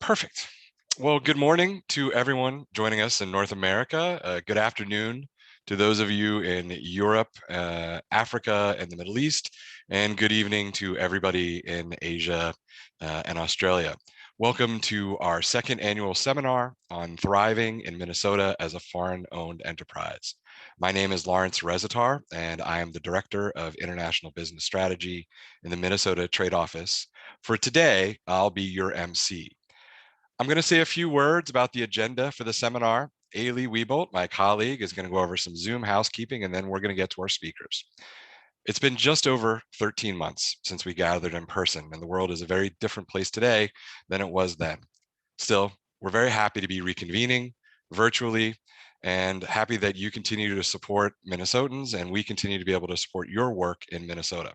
Perfect. Well, good morning to everyone joining us in North America. Good afternoon to those of you in Europe, Africa, and the Middle East, and good evening to everybody in Asia and Australia. Welcome to our second annual seminar on thriving in Minnesota as a foreign-owned enterprise. My name is Lawrence Rezatar, and I am the Director of International Business Strategy in the Minnesota Trade Office. For today, I'll be your MC. I'm going to say a few words about the agenda for the seminar. Ailey Wiebolt, my colleague, is going to go over some Zoom housekeeping, and then we're going to get to our speakers. It's been just over 13 months since we gathered in person, and the world is a very different place today than it was then. Still, we're very happy to be reconvening virtually and happy that you continue to support Minnesotans and we continue to be able to support your work in Minnesota.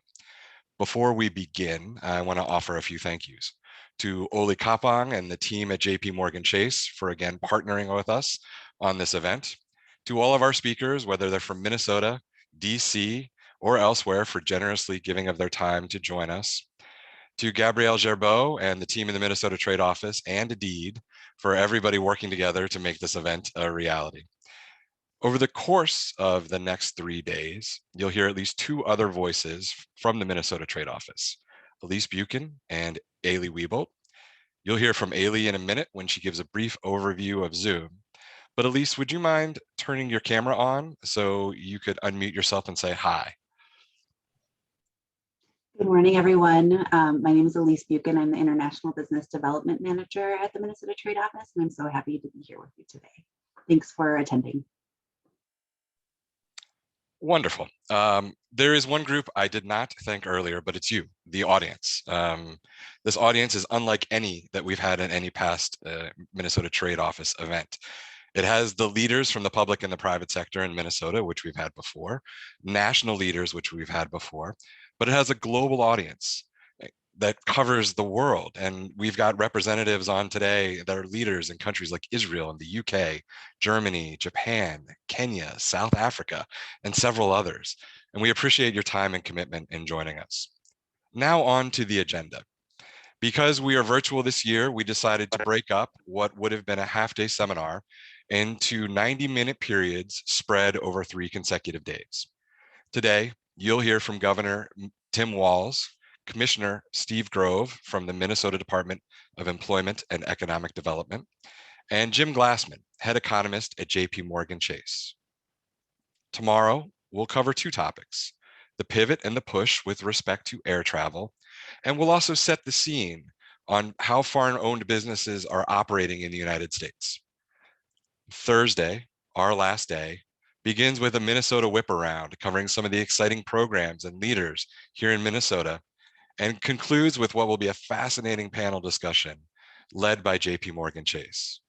Before we begin, I want to offer a few thank yous to Oli Kapang and the team at JP Morgan Chase for again partnering with us on this event, to all of our speakers, whether they're from Minnesota, DC, or elsewhere, for generously giving of their time to join us, to Gabrielle Gerbeau and the team in the Minnesota Trade Office, and Indeed for everybody working together to make this event a reality. Over the course of the next 3 days, you'll hear at least two other voices from the Minnesota Trade Office, Elise Buchan and Ailey Wiebolt. You'll hear from Ailey in a minute when she gives a brief overview of Zoom. But Elise, would you mind turning your camera on so you could unmute yourself and say hi? Good morning, everyone. My name is Elise Buchan. I'm the International Business Development Manager at the Minnesota Trade Office, and I'm so happy to be here with you today. Thanks for attending. Wonderful. There is one group I did not thank earlier, but it's you, the audience. This audience is unlike any that we've had in any past Minnesota Trade Office event. It has the leaders from the public and the private sector in Minnesota, which we've had before, national leaders, which we've had before, but it has a global audience that covers the world. And we've got representatives on today that are leaders in countries like Israel and the UK, Germany, Japan, Kenya, South Africa, and several others. And we appreciate your time and commitment in joining us. Now on to the agenda. Because we are virtual this year, we decided to break up what would have been a half-day seminar into 90-minute periods spread over 3 consecutive days. Today, you'll hear from Governor Tim Walz, Commissioner Steve Grove from the Minnesota Department of Employment and Economic Development, and Jim Glassman, head economist at JP Morgan Chase. Tomorrow, we'll cover 2 topics, the pivot and the push with respect to air travel, and we'll also set the scene on how foreign-owned businesses are operating in the United States. Thursday, our last day, begins with a Minnesota whip around covering some of the exciting programs and leaders here in Minnesota, and concludes with what will be a fascinating panel discussion led by JP Morgan Chase.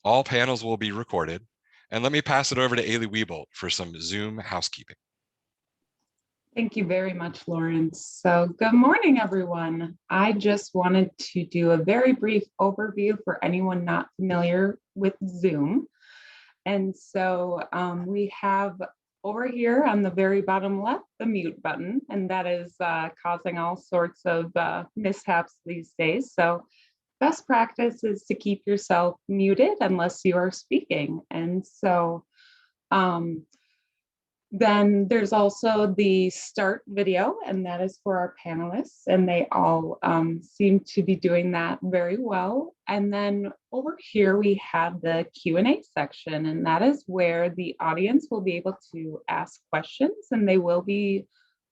All panels will be recorded, and let me pass it over to Ailey Wiebolt for some Zoom housekeeping. Thank you very much, Lawrence. So good morning, everyone. I just wanted to do a very brief overview for anyone not familiar with Zoom. And so we have over here on the very bottom left, the mute button, and that is causing all sorts of mishaps these days. So best practice is to keep yourself muted unless you are speaking. And so then there's also the start video, and that is for our panelists, and they all seem to be doing that very well. And then over here, we have the Q&A section, and that is where the audience will be able to ask questions, and they will be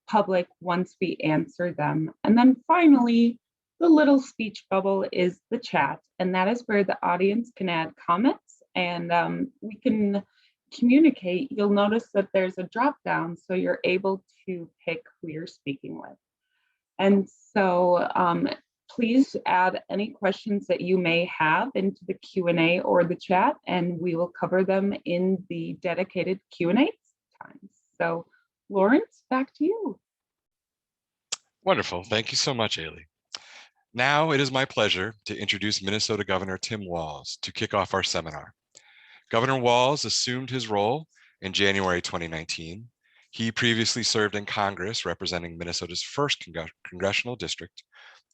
public once we answer them. And then finally, the little speech bubble is the chat, and that is where the audience can add comments, and we can communicate. You'll notice that there's a drop down, so you're able to pick who you're speaking with. And so please add any questions that you may have into the Q&A or the chat, and we will cover them in the dedicated Q&A times. So Lawrence, back to you. Wonderful. Thank you so much, Ailey. Now it is my pleasure to introduce Minnesota Governor Tim Walz to kick off our seminar. Governor Walz assumed his role in January 2019. He previously served in Congress representing Minnesota's 1st congressional district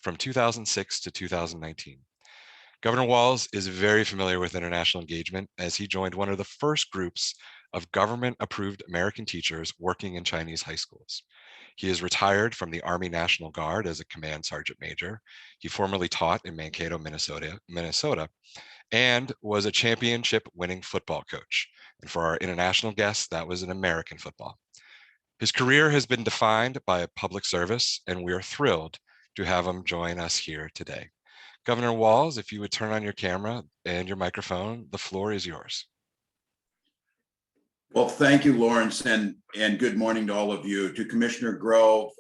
from 2006 to 2019. Governor Walz is very familiar with international engagement as he joined one of the first groups of government-approved American teachers working in Chinese high schools. He is retired from the Army National Guard as a command sergeant major. He formerly taught in Mankato, Minnesota, and was a championship winning football coach. And for our international guests, that was in American football. His career has been defined by public service, and we are thrilled to have him join us here today. Governor Walz, if you would turn on your camera and your microphone, the floor is yours. Well, thank you, Lawrence, and good morning to all of you. To Commissioner Grove,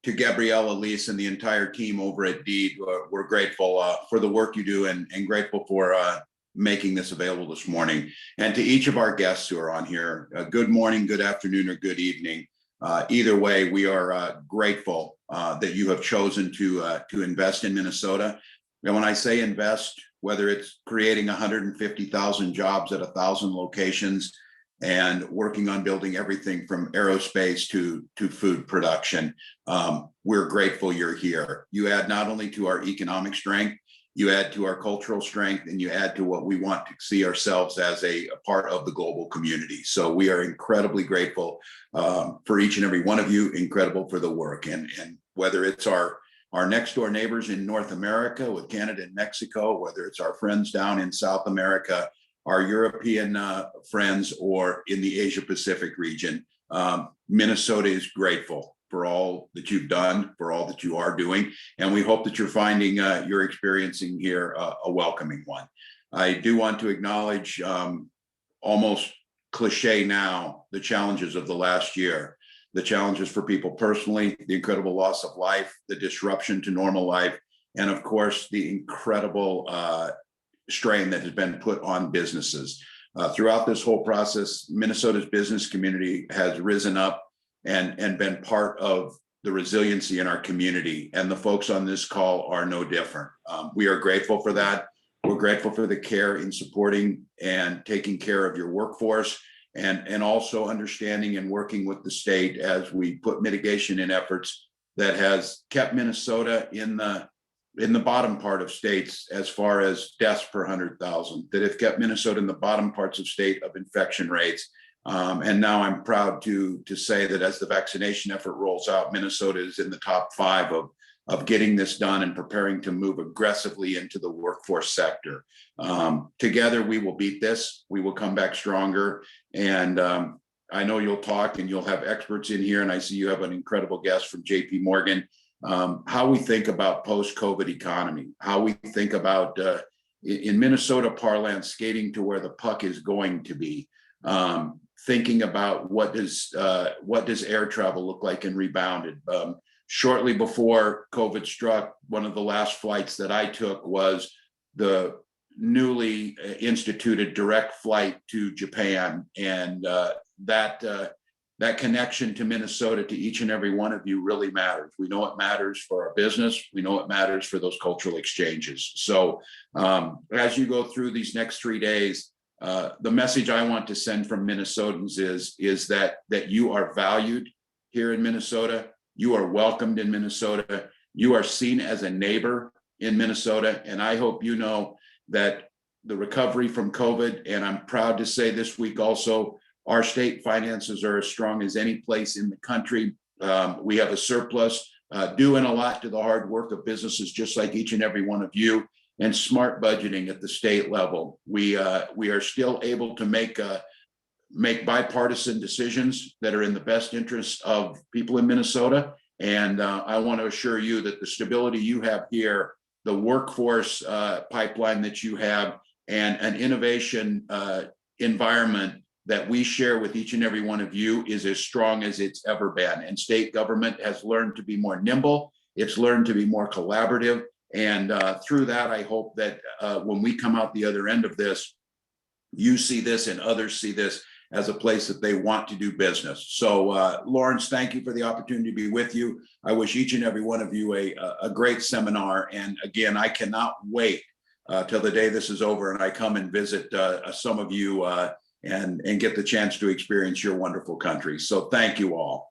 to Gabrielle, Elise, and the entire team over at DEED, we're grateful for the work you do and grateful for making this available this morning. And to each of our guests who are on here, good morning, good afternoon, or good evening. Either way, we are grateful that you have chosen to invest in Minnesota. And when I say invest, whether it's creating 150,000 jobs at 1,000 locations and working on building everything from aerospace to food production, we're grateful you're here. You add not only to our economic strength, you add to our cultural strength, and you add to what we want to see ourselves as a part of the global community. So we are incredibly grateful for each and every one of you, incredible for the work. And whether it's our next door neighbors in North America with Canada and Mexico, whether it's our friends down in South America, our European friends, or in the Asia Pacific region, Minnesota is grateful for all that you've done, for all that you are doing. And we hope that you're finding you're experiencing here a welcoming one. I do want to acknowledge, almost cliche now, the challenges of the last year, the challenges for people personally, the incredible loss of life, the disruption to normal life, and of course, the incredible strain that has been put on businesses. Throughout this whole process, Minnesota's business community has risen up and been part of the resiliency in our community. And the folks on this call are no different. We are grateful for that. We're grateful for the care in supporting and taking care of your workforce, and also understanding and working with the state as we put mitigation in efforts that has kept Minnesota in the bottom part of states as far as deaths per 100,000, that have kept Minnesota in the bottom parts of state of infection rates. And now I'm proud to say that as the vaccination effort rolls out, Minnesota is in the top 5 of getting this done and preparing to move aggressively into the workforce sector. Together, we will beat this. We will come back stronger. And I know you'll talk and you'll have experts in here. And I see you have an incredible guest from JP Morgan. How we think about post-COVID economy, how we think about, in Minnesota parlance, skating to where the puck is going to be. Thinking about what does air travel look like and rebounded. Shortly before COVID struck, one of the last flights that I took was the newly instituted direct flight to Japan, and that connection to Minnesota, to each and every one of you, really matters. We know it matters for our business. We know it matters for those cultural exchanges. So as you go through these next 3 days, the message I want to send from Minnesotans is that you are valued here in Minnesota. You are welcomed in Minnesota. You are seen as a neighbor in Minnesota. And I hope you know that the recovery from COVID, and I'm proud to say this week also, our state finances are as strong as any place in the country. We have a surplus, doing a lot to the hard work of businesses just like each and every one of you, and smart budgeting at the state level. We are still able to make bipartisan decisions that are in the best interest of people in Minnesota. And I want to assure you that the stability you have here, the workforce pipeline that you have, and an innovation environment that we share with each and every one of you is as strong as it's ever been. And state government has learned to be more nimble. It's learned to be more collaborative. And through that, I hope that when we come out the other end of this, you see this and others see this as a place that they want to do business. So Lawrence, thank you for the opportunity to be with you. I wish each and every one of you a great seminar. And again, I cannot wait till the day this is over and I come and visit some of you and get the chance to experience your wonderful country. So thank you all.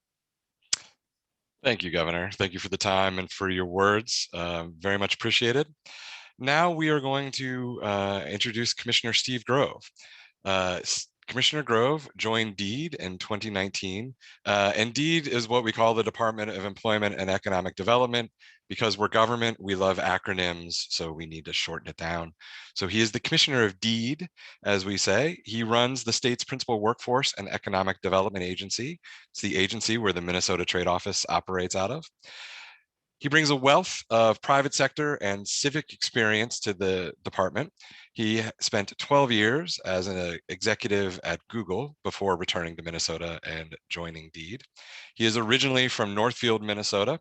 Thank you, Governor. Thank you for the time and for your words. Very much appreciated. Now we are going to introduce Commissioner Steve Grove. Commissioner Grove joined DEED in 2019, and DEED is what we call the Department of Employment and Economic Development. Because we're government, we love acronyms, so we need to shorten it down. So he is the Commissioner of DEED, as we say. He runs the state's principal workforce and economic development agency. It's the agency where the Minnesota Trade Office operates out of. He brings a wealth of private sector and civic experience to the department. He spent 12 years as an executive at Google before returning to Minnesota and joining DEED. He is originally from Northfield, Minnesota,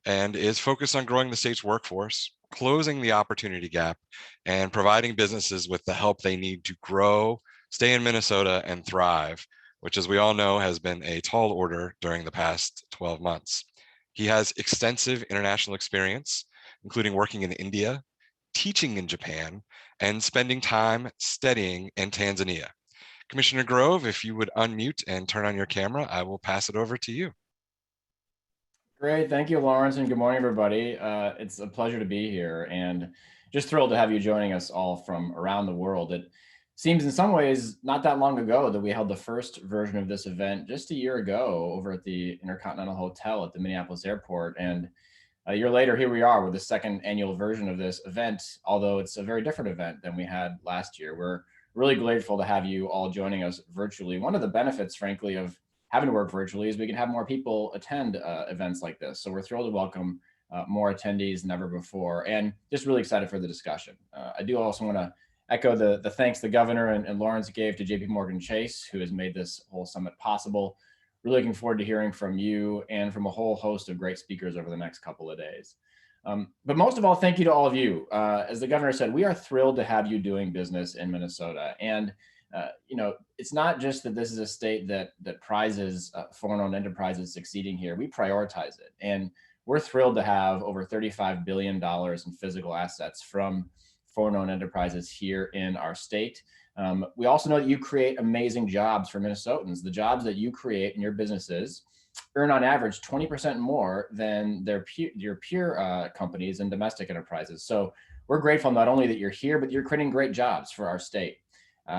and is focused on growing the state's workforce, closing the opportunity gap, and providing businesses with the help they need to grow, stay in Minnesota, and thrive, which, as we all know, has been a tall order during the past 12 months. He has extensive international experience, including working in India, teaching in Japan, and spending time studying in Tanzania. Commissioner Grove, if you would unmute and turn on your camera, I will pass it over to you. Great. Thank you, Lawrence, and good morning, everybody. It's a pleasure to be here and just thrilled to have you joining us all from around the world. It seems in some ways not that long ago that we held the first version of this event just a year ago over at the Intercontinental Hotel at the Minneapolis airport. And a year later, here we are with the second annual version of this event, although it's a very different event than we had last year. We're really grateful to have you all joining us virtually. One of the benefits, frankly, of having to work virtually is we can have more people attend events like this. So we're thrilled to welcome more attendees than ever before, and just really excited for the discussion. I do also want to echo the thanks the governor and Lawrence gave to JP Morgan Chase, who has made this whole summit possible. Really looking forward to hearing from you and from a whole host of great speakers over the next couple of days. But most of all, thank you to all of you. As the governor said, we are thrilled to have you doing business in Minnesota. And it's not just that this is a state that prizes foreign-owned enterprises succeeding here. We prioritize it. And we're thrilled to have over $35 billion in physical assets from foreign-owned enterprises here in our state. We also know that you create amazing jobs for Minnesotans. The jobs that you create in your businesses earn on average 20% more than your peer companies and domestic enterprises. So we're grateful not only that you're here, but you're creating great jobs for our state.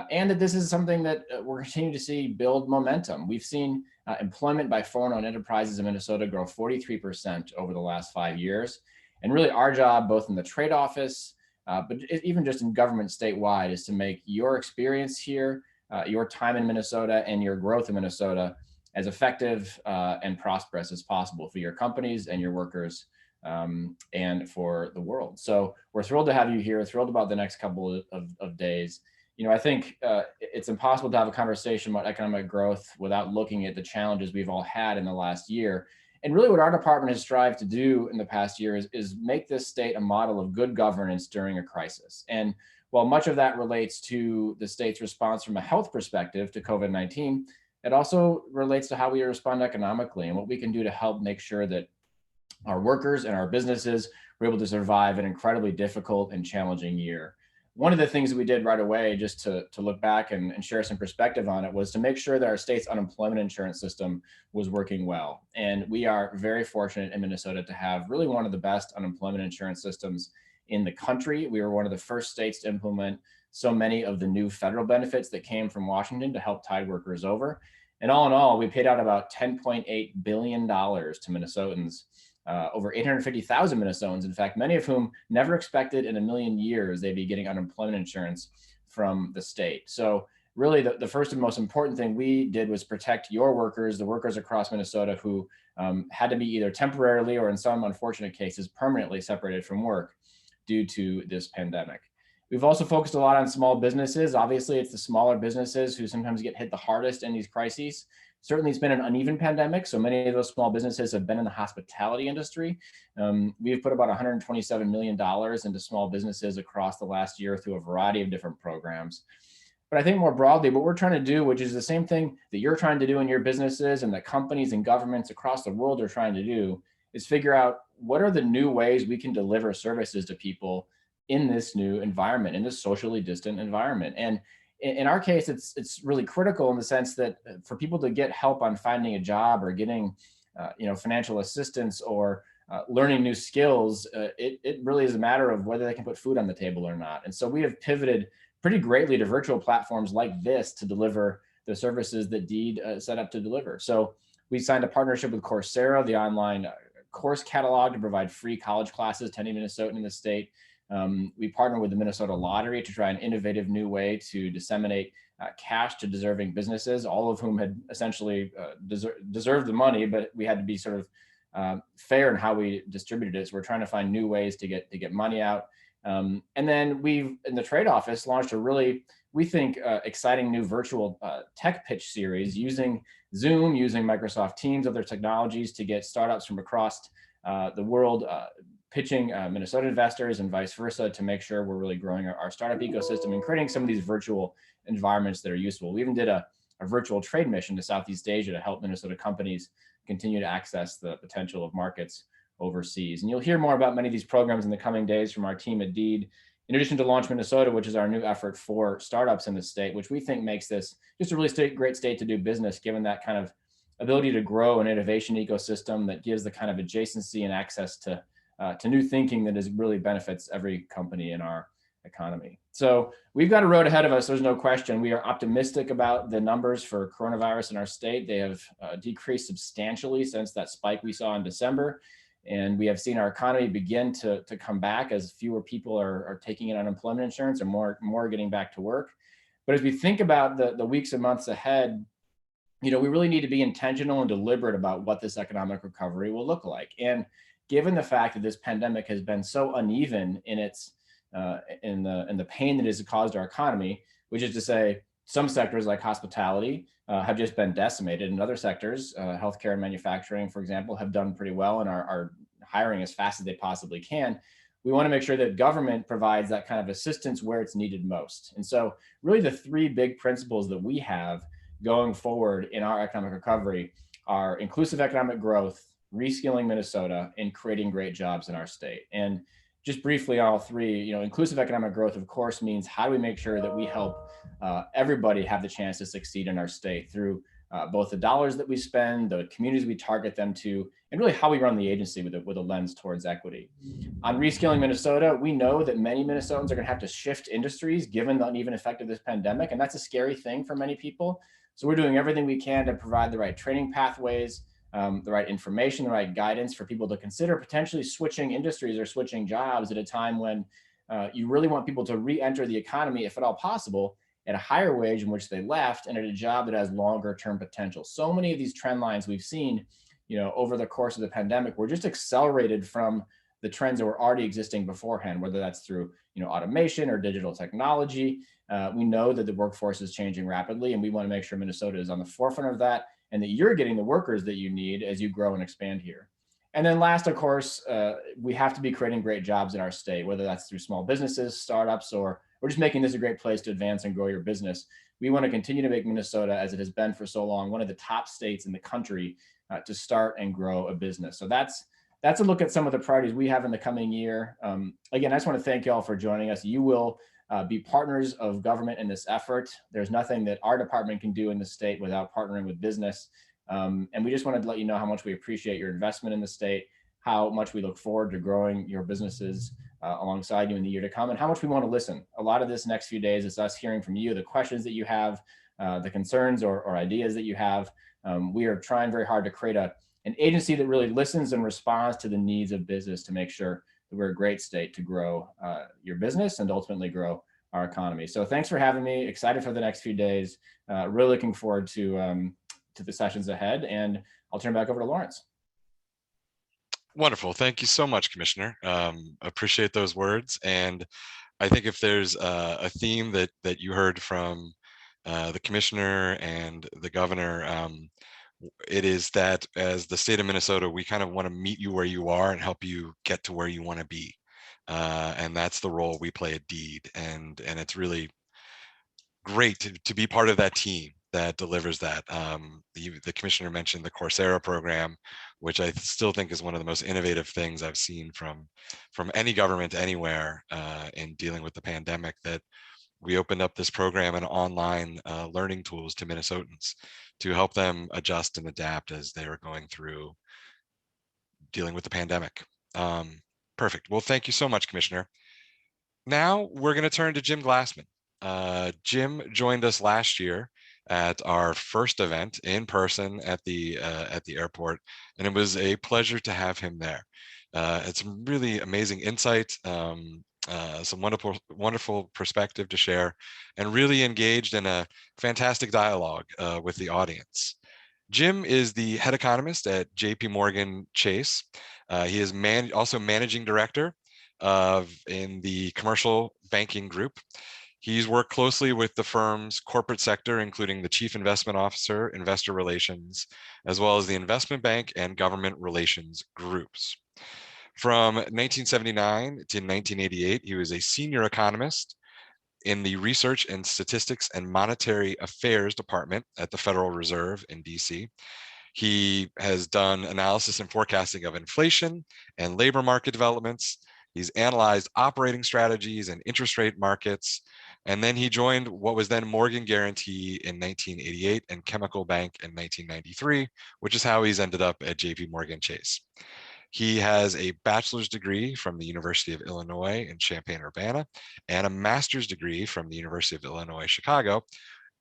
And that this is something that we're continuing to see build momentum. We've seen employment by foreign-owned enterprises in Minnesota grow 43% over the last 5 years. And really our job, both in the trade office, but even just in government statewide, is to make your experience here, your time in Minnesota and your growth in Minnesota as effective and prosperous as possible for your companies and your workers and for the world. So we're thrilled to have you here, thrilled about the next couple of days. I think it's impossible to have a conversation about economic growth without looking at the challenges we've all had in the last year. And really what our department has strived to do in the past year is make this state a model of good governance during a crisis. And while much of that relates to the state's response from a health perspective to COVID-19, it also relates to how we respond economically and what we can do to help make sure that our workers and our businesses were able to survive an incredibly difficult and challenging year. One of the things that we did right away, just to look back and share some perspective on it, was to make sure that our state's unemployment insurance system was working well. And we are very fortunate in Minnesota to have really one of the best unemployment insurance systems in the country. We were one of the first states to implement so many of the new federal benefits that came from Washington to help tide workers over. And all in all, we paid out about $10.8 billion to Minnesotans. Over 850,000 Minnesotans, in fact, many of whom never expected in a million years they'd be getting unemployment insurance from the state. So really the first and most important thing we did was protect your workers, the workers across Minnesota who had to be either temporarily or in some unfortunate cases permanently separated from work due to this pandemic. We've also focused a lot on small businesses. Obviously, it's the smaller businesses who sometimes get hit the hardest in these crises. Certainly, it's been an uneven pandemic, so many of those small businesses have been in the hospitality industry. We've put about $127 million into small businesses across the last year through a variety of different programs. But I think more broadly, what we're trying to do, which is the same thing that you're trying to do in your businesses and that companies and governments across the world are trying to do, is figure out what are the new ways we can deliver services to people in this new environment, in this socially distant environment. And in our case, it's really critical in the sense that for people to get help on finding a job or getting financial assistance or learning new skills, it really is a matter of whether they can put food on the table or not. And so we have pivoted pretty greatly to virtual platforms like this to deliver the services that Deed set up to deliver. So we signed a partnership with Coursera, the online course catalog, to provide free college classes to any Minnesotan in the state. We partnered with the Minnesota Lottery to try an innovative new way to disseminate cash to deserving businesses, all of whom had essentially deserved the money, but we had to be sort of fair in how we distributed it. So we're trying to find new ways to get money out. And then we've, in the trade office, launched a really, we think, exciting new virtual tech pitch series using Zoom, using Microsoft Teams, other technologies to get startups from across the world pitching Minnesota investors and vice versa to make sure we're really growing our startup ecosystem and creating some of these virtual environments that are useful. We even did a virtual trade mission to Southeast Asia to help Minnesota companies continue to access the potential of markets overseas. And you'll hear more about many of these programs in the coming days from our team at Deed, in addition to Launch Minnesota, which is our new effort for startups in the state, which we think makes this just a really great state to do business, given that kind of ability to grow an innovation ecosystem that gives the kind of adjacency and access to new thinking that really benefits every company in our economy. So we've got a road ahead of us, there's no question. We are optimistic about the numbers for coronavirus in our state. They have decreased substantially since that spike we saw in December. And we have seen our economy begin to come back as fewer people are taking in unemployment insurance and more getting back to work. But as we think about the weeks and months ahead, we really need to be intentional and deliberate about what this economic recovery will look like. And given the fact that this pandemic has been so uneven in its in the pain that it has caused our economy, which is to say, some sectors like hospitality have just been decimated, and other sectors, healthcare and manufacturing, for example, have done pretty well and are hiring as fast as they possibly can. We want to make sure that government provides that kind of assistance where it's needed most. And so really the three big principles that we have going forward in our economic recovery are inclusive economic growth, reskilling Minnesota, and creating great jobs in our state. And just briefly, all three, inclusive economic growth, of course, means how do we make sure that we help everybody have the chance to succeed in our state through both the dollars that we spend, the communities we target them to, and really how we run the agency with a lens towards equity. On reskilling Minnesota, we know that many Minnesotans are going to have to shift industries given the uneven effect of this pandemic, and that's a scary thing for many people. So we're doing everything we can to provide the right training pathways, the right information, the right guidance for people to consider potentially switching industries or switching jobs at a time when you really want people to re-enter the economy, if at all possible, at a higher wage in which they left and at a job that has longer term potential. So many of these trend lines we've seen, over the course of the pandemic were just accelerated from the trends that were already existing beforehand, whether that's through automation or digital technology. We know that the workforce is changing rapidly, and we want to make sure Minnesota is on the forefront of that, and that you're getting the workers that you need as you grow and expand here. And then last, of course, we have to be creating great jobs in our state, whether that's through small businesses, startups, or just making this a great place to advance and grow your business. We want to continue to make Minnesota, as it has been for so long, one of the top states in the country to start and grow a business. So that's a look at some of the priorities we have in the coming year. Again, I just want to thank you all for joining us. You will be partners of government in this effort. There's nothing that our department can do in the state without partnering with business. And we just wanted to let you know how much we appreciate your investment in the state, how much we look forward to growing your businesses alongside you in the year to come, and how much we want to listen. A lot of this next few days is us hearing from you, the questions that you have, the concerns or ideas that you have. We are trying very hard to create an agency that really listens and responds to the needs of business to make sure that we're a great state to grow your business and ultimately grow our economy. So thanks for having me. Excited for the next few days. Really looking forward to the sessions ahead, and I'll turn it back over to Lawrence. Wonderful. Thank you so much, Commissioner. Appreciate those words. And I think if there's a theme that you heard from the Commissioner and the Governor, it is that as the state of Minnesota, we kind of want to meet you where you are and help you get to where you want to be. And that's the role we play at Deed. And it's really great to be part of that team that delivers that. The Commissioner mentioned the Coursera program, which I still think is one of the most innovative things I've seen from any government anywhere in dealing with the pandemic, that we opened up this program and online learning tools to Minnesotans to help them adjust and adapt as they were going through dealing with the pandemic. Perfect. Well, thank you so much, Commissioner. Now we're going to turn to Jim Glassman. Jim joined us last year at our first event in person at the airport, and it was a pleasure to have him there. It's some really amazing insight, some wonderful perspective to share, and really engaged in a fantastic dialogue with the audience. Jim is the head economist at JP Morgan Chase. He is also managing director in the commercial banking group. He's worked closely with the firm's corporate sector, including the chief investment officer, investor relations, as well as the investment bank and government relations groups. From 1979 to 1988, he was a senior economist in the Research and Statistics and Monetary Affairs Department at the Federal Reserve in DC. He has done analysis and forecasting of inflation and labor market developments. He's analyzed operating strategies and interest rate markets. And then he joined what was then Morgan Guaranty in 1988 and Chemical Bank in 1993, which is how he's ended up at JP Morgan Chase. He has a bachelor's degree from the University of Illinois in Champaign-Urbana and a master's degree from the University of Illinois, Chicago,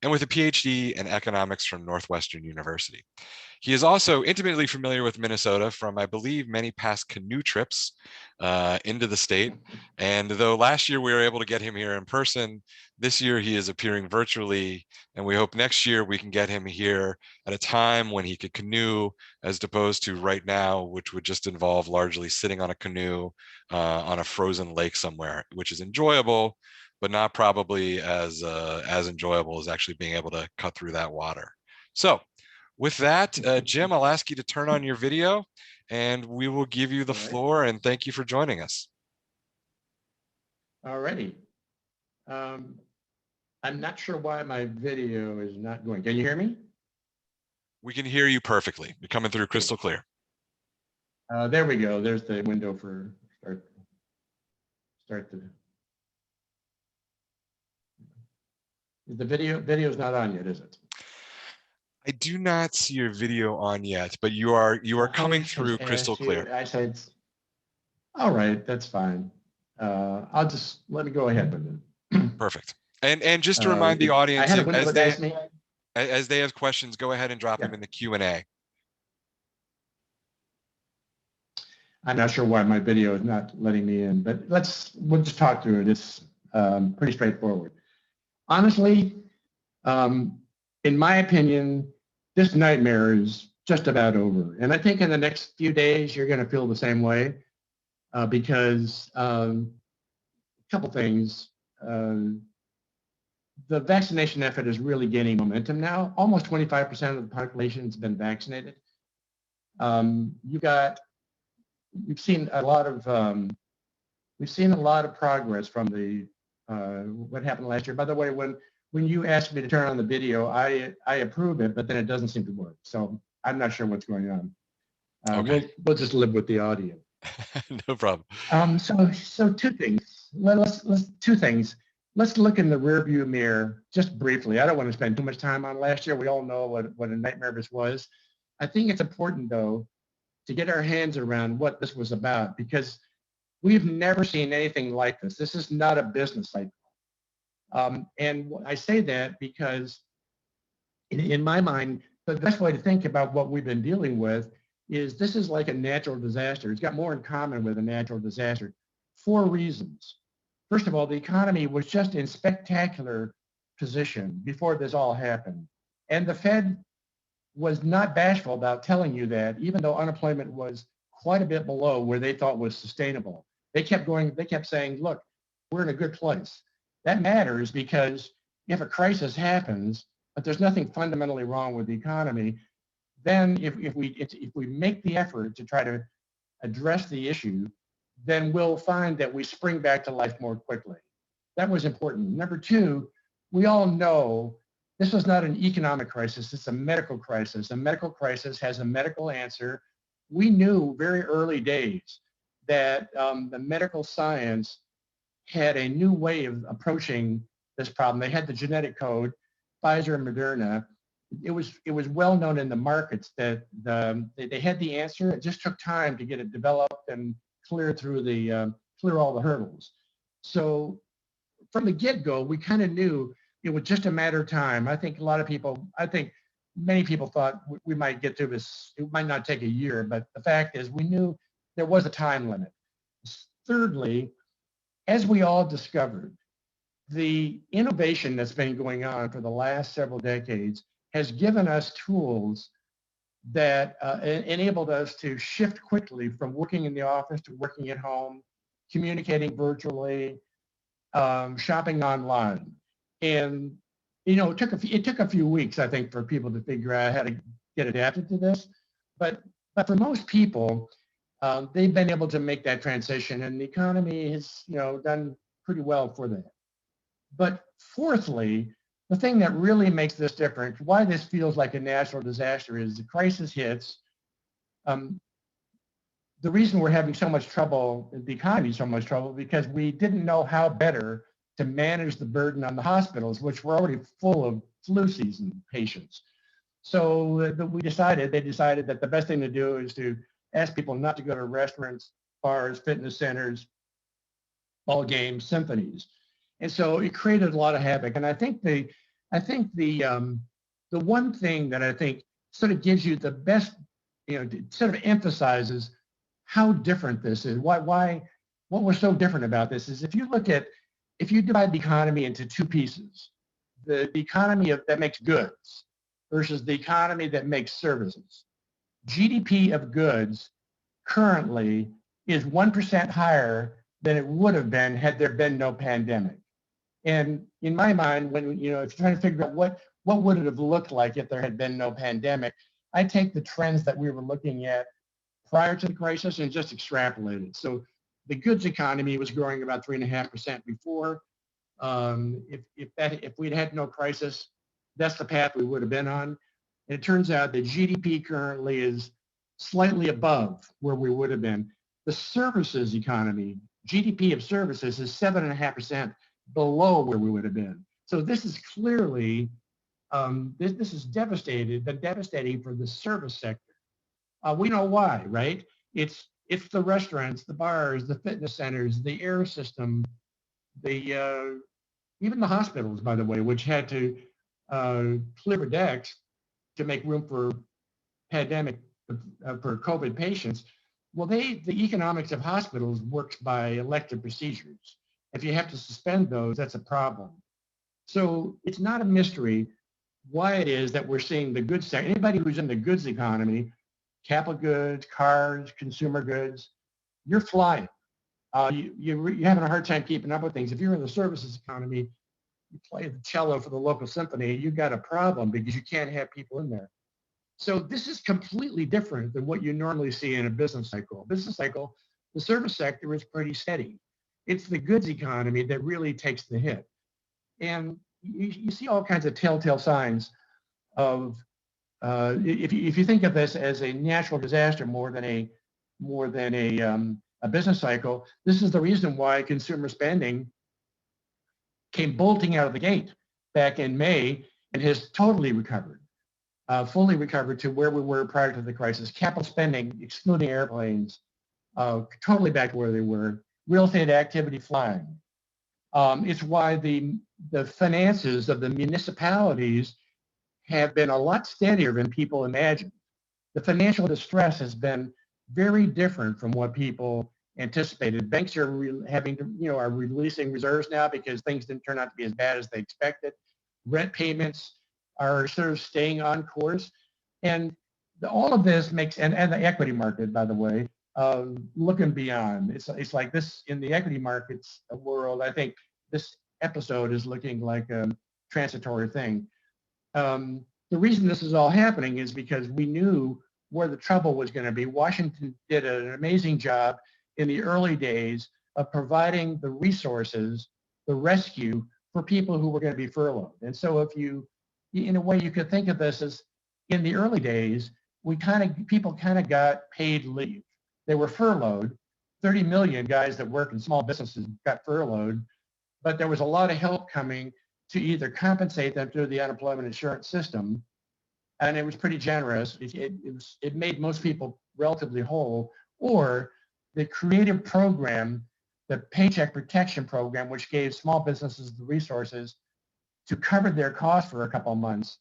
and with a PhD in economics from Northwestern University. He is also intimately familiar with Minnesota from, I believe, many past canoe trips into the state. And though last year we were able to get him here in person, this year he is appearing virtually, and we hope next year we can get him here at a time when he could canoe, as opposed to right now, which would just involve largely sitting on a canoe on a frozen lake somewhere, which is enjoyable, but not probably as enjoyable as actually being able to cut through that water. So with that, Jim, I'll ask you to turn on your video and we will give you the floor, and thank you for joining us. All righty. I'm not sure why my video is not going. Can you hear me? We can hear you perfectly. You're coming through crystal clear. There we go. There's the window for start the video's not on yet, is it? I do not see your video on yet, but you are coming through crystal clear. I said, all right, that's fine. I'll just let me go ahead with it. Perfect. And just to remind the audience, as they have questions, go ahead and drop them in the Q&A. I'm not sure why my video is not letting me in, but we'll just talk through it. It's pretty straightforward. Honestly, in my opinion, this nightmare is just about over. And I think in the next few days, you're going to feel the same way because a couple things. The vaccination effort is really gaining momentum now. Almost 25% of the population has been vaccinated. We've seen a lot of progress from the what happened last year. By the way, when you asked me to turn on the video, I approve it, but then it doesn't seem to work. So I'm not sure what's going on. Okay. We'll just live with the audio. No problem. So two things. Two things. Let's look in the rearview mirror just briefly. I don't want to spend too much time on last year. We all know what a nightmare this was. I think it's important, though, to get our hands around what this was about, because we've never seen anything like this. This is not a business cycle. And I say that because in my mind, the best way to think about what we've been dealing with is this is like a natural disaster. It's got more in common with a natural disaster. 4 reasons. First of all, the economy was just in spectacular position before this all happened. And the Fed was not bashful about telling you that, even though unemployment was quite a bit below where they thought was sustainable. They kept saying, look, we're in a good place. That matters because if a crisis happens, but there's nothing fundamentally wrong with the economy, then if we make the effort to try to address the issue, then we'll find that we spring back to life more quickly. That was important. Number 2, we all know this was not an economic crisis, it's a medical crisis. A medical crisis has a medical answer. We knew very early days that the medical science had a new way of approaching this problem. They had the genetic code, Pfizer and Moderna, it was well known in the markets that they had the answer. It just took time to get it developed and clear through clear all the hurdles. So from the get-go, we kind of knew it was just a matter of time. I think many people thought we might get through this. It might not take a year, but the fact is we knew there was a time limit. Thirdly, as we all discovered, the innovation that's been going on for the last several decades has given us tools that enabled us to shift quickly from working in the office to working at home, communicating virtually, shopping online. And it took a few weeks, I think, for people to figure out how to get adapted to this. But for most people, they've been able to make that transition, and the economy has done pretty well for that. But fourthly, the thing that really makes this different, why this feels like a national disaster, is the crisis hits. The reason we're having so much trouble, the economy so much trouble, because we didn't know how better to manage the burden on the hospitals, which were already full of flu season patients. So they decided that the best thing to do is to ask people not to go to restaurants, bars, fitness centers, ball games, symphonies. And so it created a lot of havoc. And I think the one thing that I think sort of gives you the best, sort of emphasizes how different this is. What was so different about this is if you divide the economy into two pieces, the economy that makes goods versus the economy that makes services. GDP of goods currently is 1% higher than it would have been had there been no pandemic. And in my mind, when if you're trying to figure out what would it have looked like if there had been no pandemic, I take the trends that we were looking at prior to the crisis and just extrapolate it. So the goods economy was growing about 3.5% before. If we'd had no crisis, that's the path we would have been on. And it turns out that GDP currently is slightly above where we would have been. The services economy, GDP of services, is 7.5% below where we would have been. So this is clearly, this is devastating for the service sector. We know why, right? It's the restaurants, the bars, the fitness centers, the air system, even the hospitals, by the way, which had to clear decks to make room for for COVID patients. Well, the economics of hospitals works by elective procedures. If you have to suspend those, that's a problem. So it's not a mystery why it is that we're seeing the goods sector. Anybody who's in the goods economy, capital goods, cars, consumer goods, you're flying. You're having a hard time keeping up with things. If you're in the services economy, you play the cello for the local symphony, you've got a problem because you can't have people in there. So this is completely different than what you normally see in a business cycle. Business cycle, the service sector is pretty steady. It's the goods economy that really takes the hit. And you see all kinds of telltale signs of, if you think of this as a natural disaster more than a business cycle, this is the reason why consumer spending came bolting out of the gate back in May and has totally recovered, fully recovered to where we were prior to the crisis. Capital spending, excluding airplanes, totally back to where they were. Real estate activity flying. It's why the finances of the municipalities have been a lot steadier than people imagined. The financial distress has been very different from what people anticipated. Banks are are releasing reserves now because things didn't turn out to be as bad as they expected. Rent payments are sort of staying on course, and all of this makes and the equity market, by the way, looking beyond. It's like this in the equity markets world. I think this episode is looking like a transitory thing. The reason this is all happening is because we knew where the trouble was going to be. Washington did an amazing job in the early days of providing the resources, the rescue for people who were going to be furloughed. And so if you, in a way, you could think of this as in the early days, people kind of got paid leave. They were furloughed. 30 million guys that work in small businesses got furloughed, but there was a lot of help coming to either compensate them through the unemployment insurance system and it was pretty generous. It made most people relatively whole. Or the creative program, the Paycheck Protection Program, which gave small businesses the resources to cover their costs for a couple of months.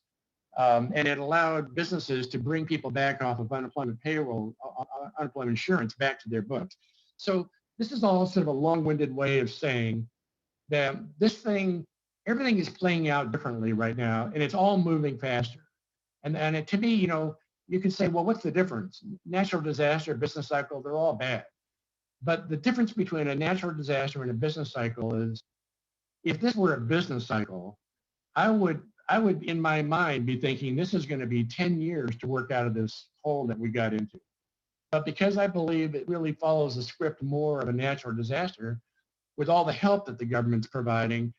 And it allowed businesses to bring people back off of unemployment payroll, unemployment insurance back to their books. So this is all sort of a long-winded way of saying that this thing, everything is playing out differently right now, and it's all moving faster. And to me, you know, you can say, well, what's the difference? Natural disaster, business cycle, they're all bad. But the difference between a natural disaster and a business cycle is, if this were a business cycle, I would, in my mind, be thinking this is going to be 10 years to work out of this hole that we got into. But because I believe it really follows the script more of a natural disaster, with all the help that the government's providing,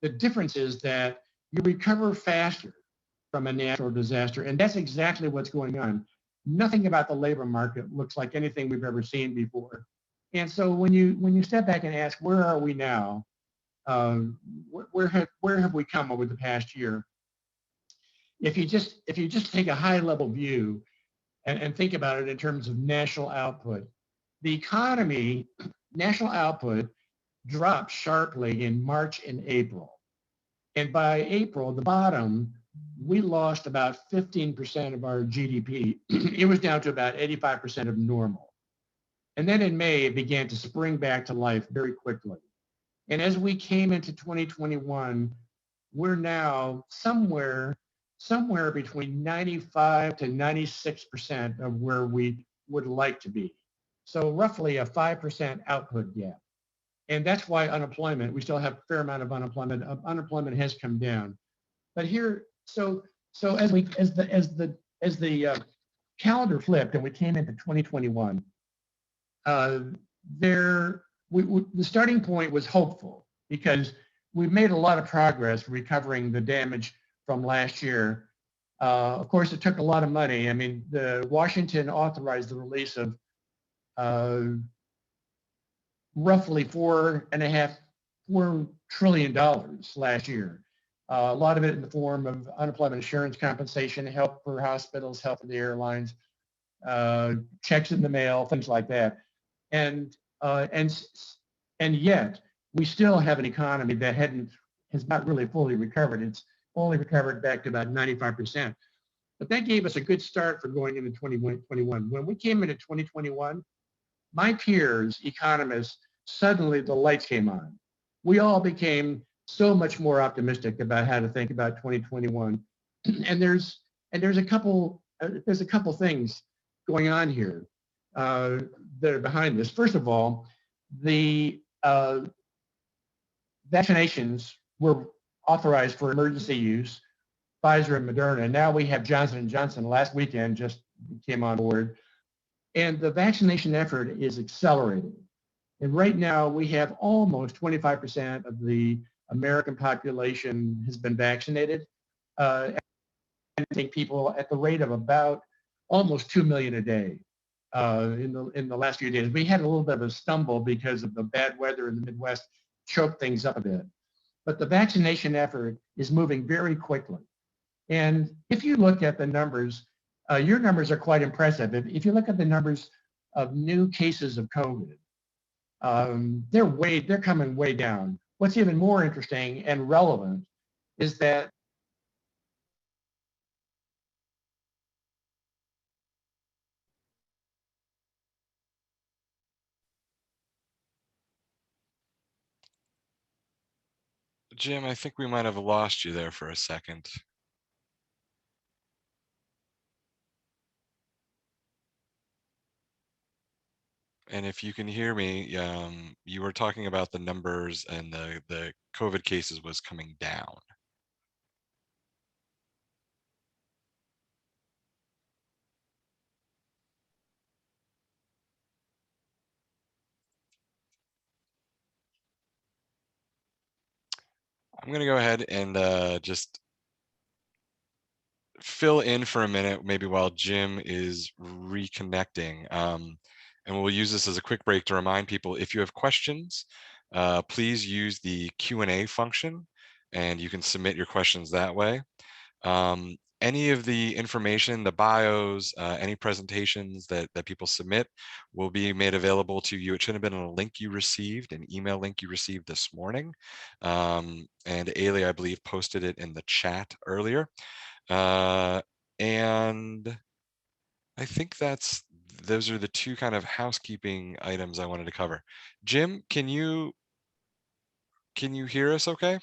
the difference is that you recover faster from a natural disaster. And that's exactly what's going on. Nothing about the labor market looks like anything we've ever seen before. And so when you step back and ask, where are we now? Where have we come over the past year? If you just take a high level view and think about it in terms of national output, the economy, national output dropped sharply in March and April. And by April, the bottom, we lost about 15% of our GDP. It was down to about 85% of normal. And then in May, it began to spring back to life very quickly. And as we came into 2021, we're now somewhere between 95 to 96% of where we would like to be. So roughly a 5% output gap. And that's why unemployment, we still have a fair amount of unemployment. Unemployment has come down. But here, so as the calendar flipped and we came into 2021, the starting point was hopeful because we've made a lot of progress recovering the damage from last year. Of course, it took a lot of money. I mean, Washington authorized the release of roughly $4 trillion last year. A lot of it in the form of unemployment insurance compensation, help for hospitals, help for the airlines, checks in the mail, things like that. And yet we still have an economy that has not really fully recovered. It's only recovered back to about 95%. But that gave us a good start for going into 2021. When we came into 2021, my peers, economists, suddenly the lights came on. We all became so much more optimistic about how to think about 2021. And there's a couple things going on here that are behind this. First of all, the vaccinations were authorized for emergency use, Pfizer and Moderna. Now we have Johnson & Johnson last weekend just came on board. And the vaccination effort is accelerating. And right now we have almost 25% of the American population has been vaccinated. I think people at the rate of about almost 2 million a day in the last few days. We had a little bit of a stumble because of the bad weather in the Midwest, choked things up a bit. But the vaccination effort is moving very quickly. And if you look at the numbers, your numbers are quite impressive. If you look at the numbers of new cases of COVID, they're coming way down. What's even more interesting and relevant is that Jim, I think we might have lost you there for a second. And if you can hear me, you were talking about the numbers and the COVID cases was coming down. I'm going to go ahead and just fill in for a minute, maybe while Jim is reconnecting. And we'll use this as a quick break to remind people, if you have questions, please use the Q&A function and you can submit your questions that way. any of the information, the bios, any presentations that people submit will be made available to you. It should have been a link you received, an email link you received this morning. And Ailey, I believe, posted it in the chat earlier. And I think those are the two kind of housekeeping items I wanted to cover. Jim, can you hear us okay?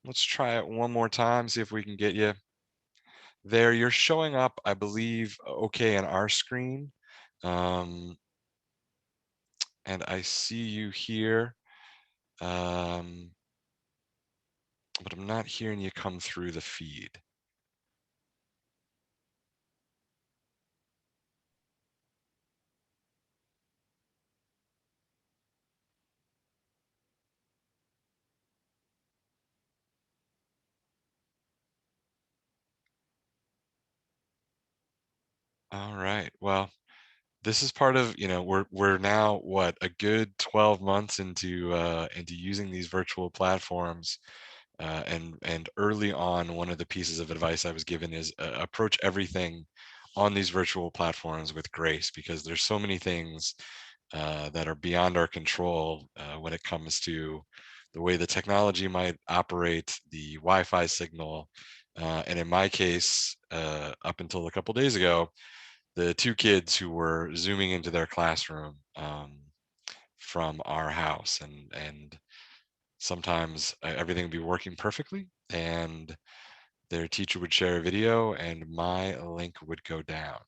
Let's try it one more time, see if we can get you there. You're showing up, I believe, okay on our screen. And I see you here. But I'm not hearing you come through the feed. All right. Well, this is part of, we're now what, a good 12 months into using these virtual platforms. And early on, one of the pieces of advice I was given is approach everything on these virtual platforms with grace, because there's so many things that are beyond our control when it comes to the way the technology might operate, the Wi-Fi signal. And in my case, up until a couple days ago, the two kids who were zooming into their classroom from our house, and sometimes everything would be working perfectly, and their teacher would share a video and my link would go down.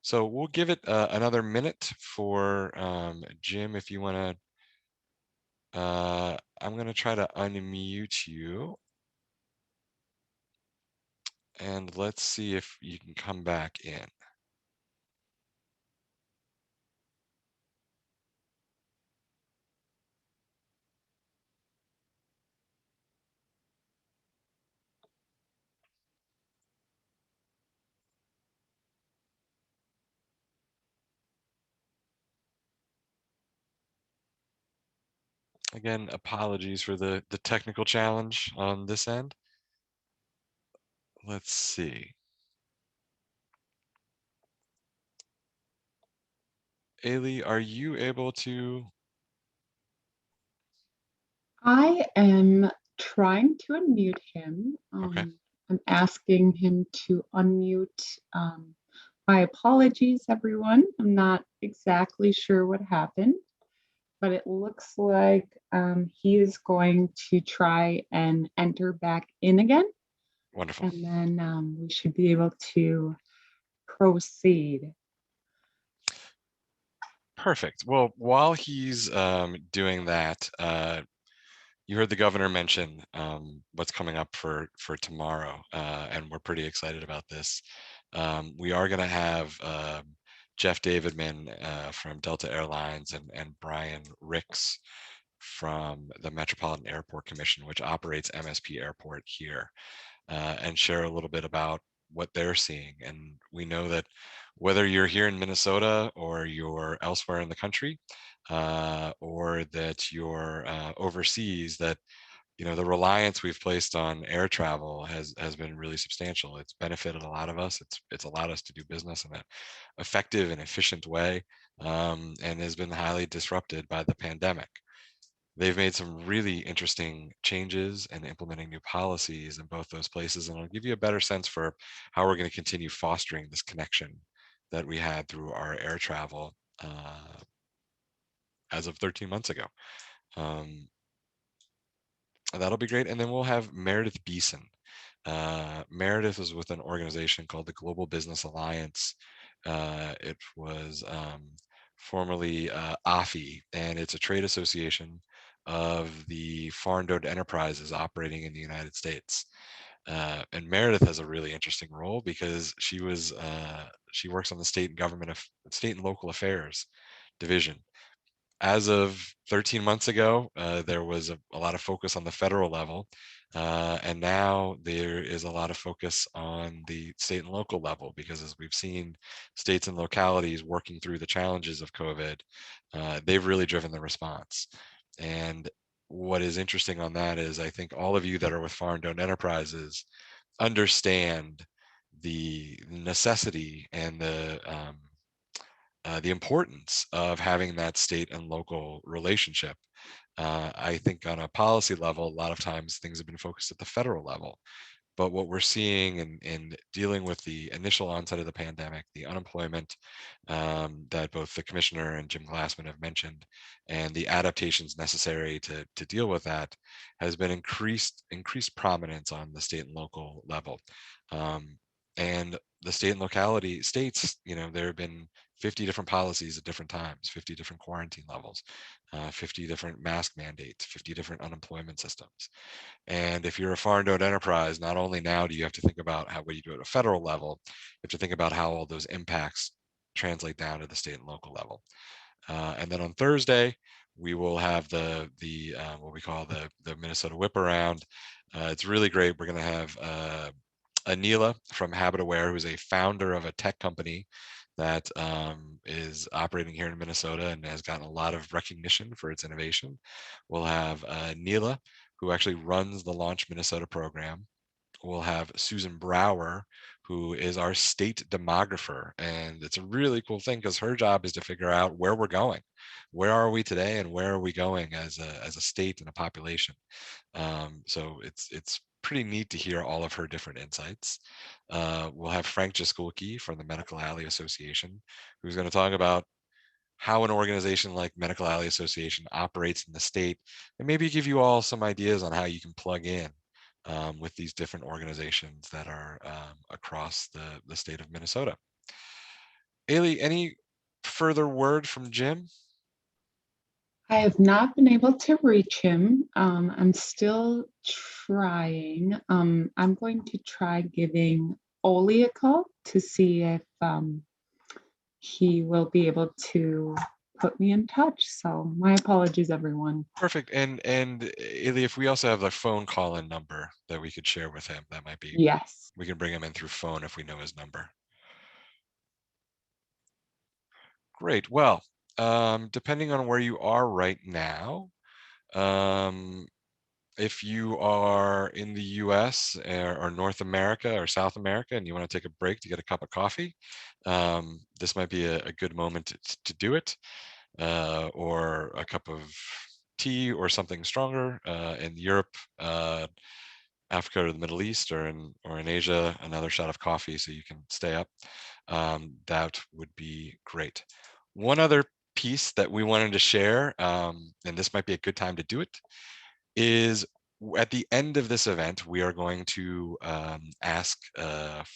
So we'll give it another minute for Jim, if you want to. I'm going to try to unmute you, and let's see if you can come back in. Again, apologies for the technical challenge on this end. Let's see. Ailey, are you able to? I am trying to unmute him. Okay. I'm asking him to unmute. My apologies, everyone. I'm not exactly sure what happened, but it looks like he is going to try and enter back in again, Wonderful. and then we should be able to proceed. Perfect. Well, while he's doing that, you heard the governor mention what's coming up for tomorrow, and we're pretty excited about this. We are going to have Jeff Davidman from Delta Airlines and Brian Ricks from the Metropolitan Airport Commission, which operates MSP Airport here, and share a little bit about what they're seeing. And we know that whether you're here in Minnesota or you're elsewhere in the country, or that you're overseas, that the reliance we've placed on air travel has been really substantial. It's benefited a lot of us. It's allowed us to do business in an effective and efficient way, and has been highly disrupted by the pandemic. They've made some really interesting changes and implementing new policies in both those places, and I'll give you a better sense for how we're going to continue fostering this connection that we had through our air travel as of 13 months ago. That'll be great. And then we'll have Meredith Beeson. Meredith is with an organization called the Global Business Alliance. It was formerly AFI, and it's a trade association of the foreign-owned enterprises operating in the United States. And Meredith has a really interesting role because she works on the state and local affairs division. As of 13 months ago, there was a lot of focus on the federal level, and now there is a lot of focus on the state and local level, because as we've seen states and localities working through the challenges of COVID, they've really driven the response. And what is interesting on that is, I think all of you that are with foreign-owned enterprises understand the necessity and the importance of having that state and local relationship. I think on a policy level, a lot of times things have been focused at the federal level. But what we're seeing in dealing with the initial onset of the pandemic, the unemployment that both the commissioner and Jim Glassman have mentioned, and the adaptations necessary to deal with that, has been increased prominence on the state and local level. And the state and locality states, there have been 50 different policies at different times, 50 different quarantine levels, 50 different mask mandates, 50 different unemployment systems. And if you're a foreign owned enterprise, not only now do you have to think about what you do at a federal level, you have to think about how all those impacts translate down to the state and local level. And then on Thursday, we will have the what we call the Minnesota Whip Around. It's really great. We're going to have Anila from Habit Aware, who's a founder of a tech company that is operating here in Minnesota and has gotten a lot of recognition for its innovation. We'll have Neela, who actually runs the Launch Minnesota program. We'll have Susan Brower, who is our state demographer. And it's a really cool thing because her job is to figure out where we're going. Where are we today and where are we going as a state and a population? So it's pretty neat to hear all of her different insights. We'll have Frank Jaskulke from the Medical Alley Association, who's going to talk about how an organization like Medical Alley Association operates in the state, and maybe give you all some ideas on how you can plug in with these different organizations that are across the state of Minnesota. Ailey, any further word from Jim? I have not been able to reach him. I'm still trying. I'm going to try giving Oli a call to see if he will be able to put me in touch. So my apologies, everyone. Perfect. And Ailey, if we also have the phone call-in number that we could share with him, that might be, Yes. we can bring him in through phone if we know his number. Great. Well, depending on where you are right now, if you are in the US or North America or South America and you want to take a break to get a cup of coffee, this might be a good moment to do it, or a cup of tea or something stronger. In Europe, Africa or the Middle East, or in Asia, another shot of coffee so you can stay up. That would be great. One other piece that we wanted to share, and this might be a good time to do it, is at the end of this event, we are going to ask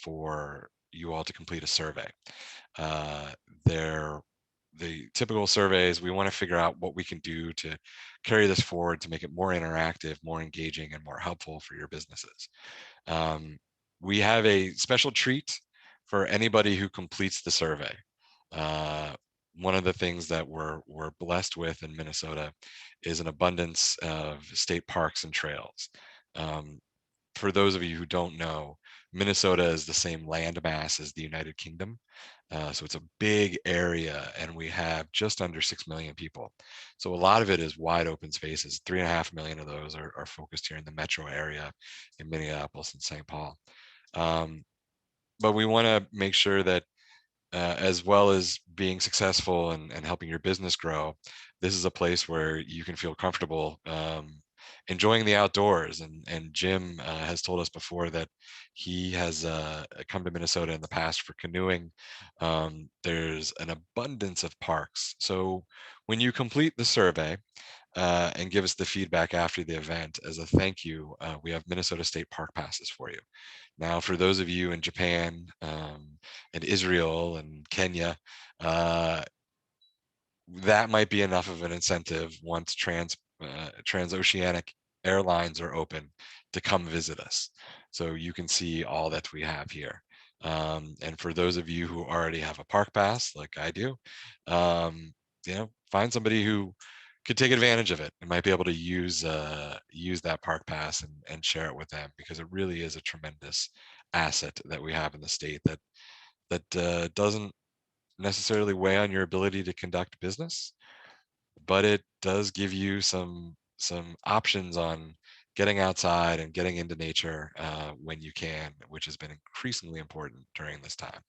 for you all to complete a survey. The typical surveys, we want to figure out what we can do to carry this forward to make it more interactive, more engaging, and more helpful for your businesses. We have a special treat for anybody who completes the survey. One of the things that we're blessed with in Minnesota is an abundance of state parks and trails. For those of you who don't know, Minnesota is the same land mass as the United Kingdom. So it's a big area, and we have just under 6 million people. So a lot of it is wide open spaces. 3.5 million of those are focused here in the metro area in Minneapolis and St. Paul. But we want to make sure that as well as being successful and helping your business grow, this is a place where you can feel comfortable enjoying the outdoors. And Jim has told us before that he has come to Minnesota in the past for canoeing. There's an abundance of parks. So when you complete the survey and give us the feedback after the event, as a thank you, we have Minnesota State Park passes for you. Now, for those of you in Japan and Israel and Kenya, that might be enough of an incentive once transoceanic airlines are open to come visit us. So you can see all that we have here. And for those of you who already have a park pass, like I do, find somebody who could take advantage of it and might be able to use that park pass and share it with them, because it really is a tremendous asset that we have in the state that doesn't necessarily weigh on your ability to conduct business, but it does give you some options on getting outside and getting into nature when you can, which has been increasingly important during this time.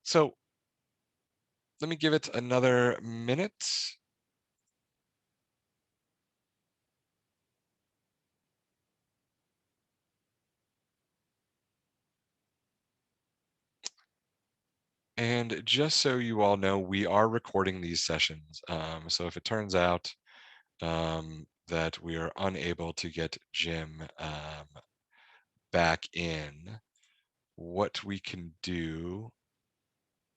So let me give it another minute. And just so you all know, we are recording these sessions. So if it turns out that we are unable to get Jim back in, what we can do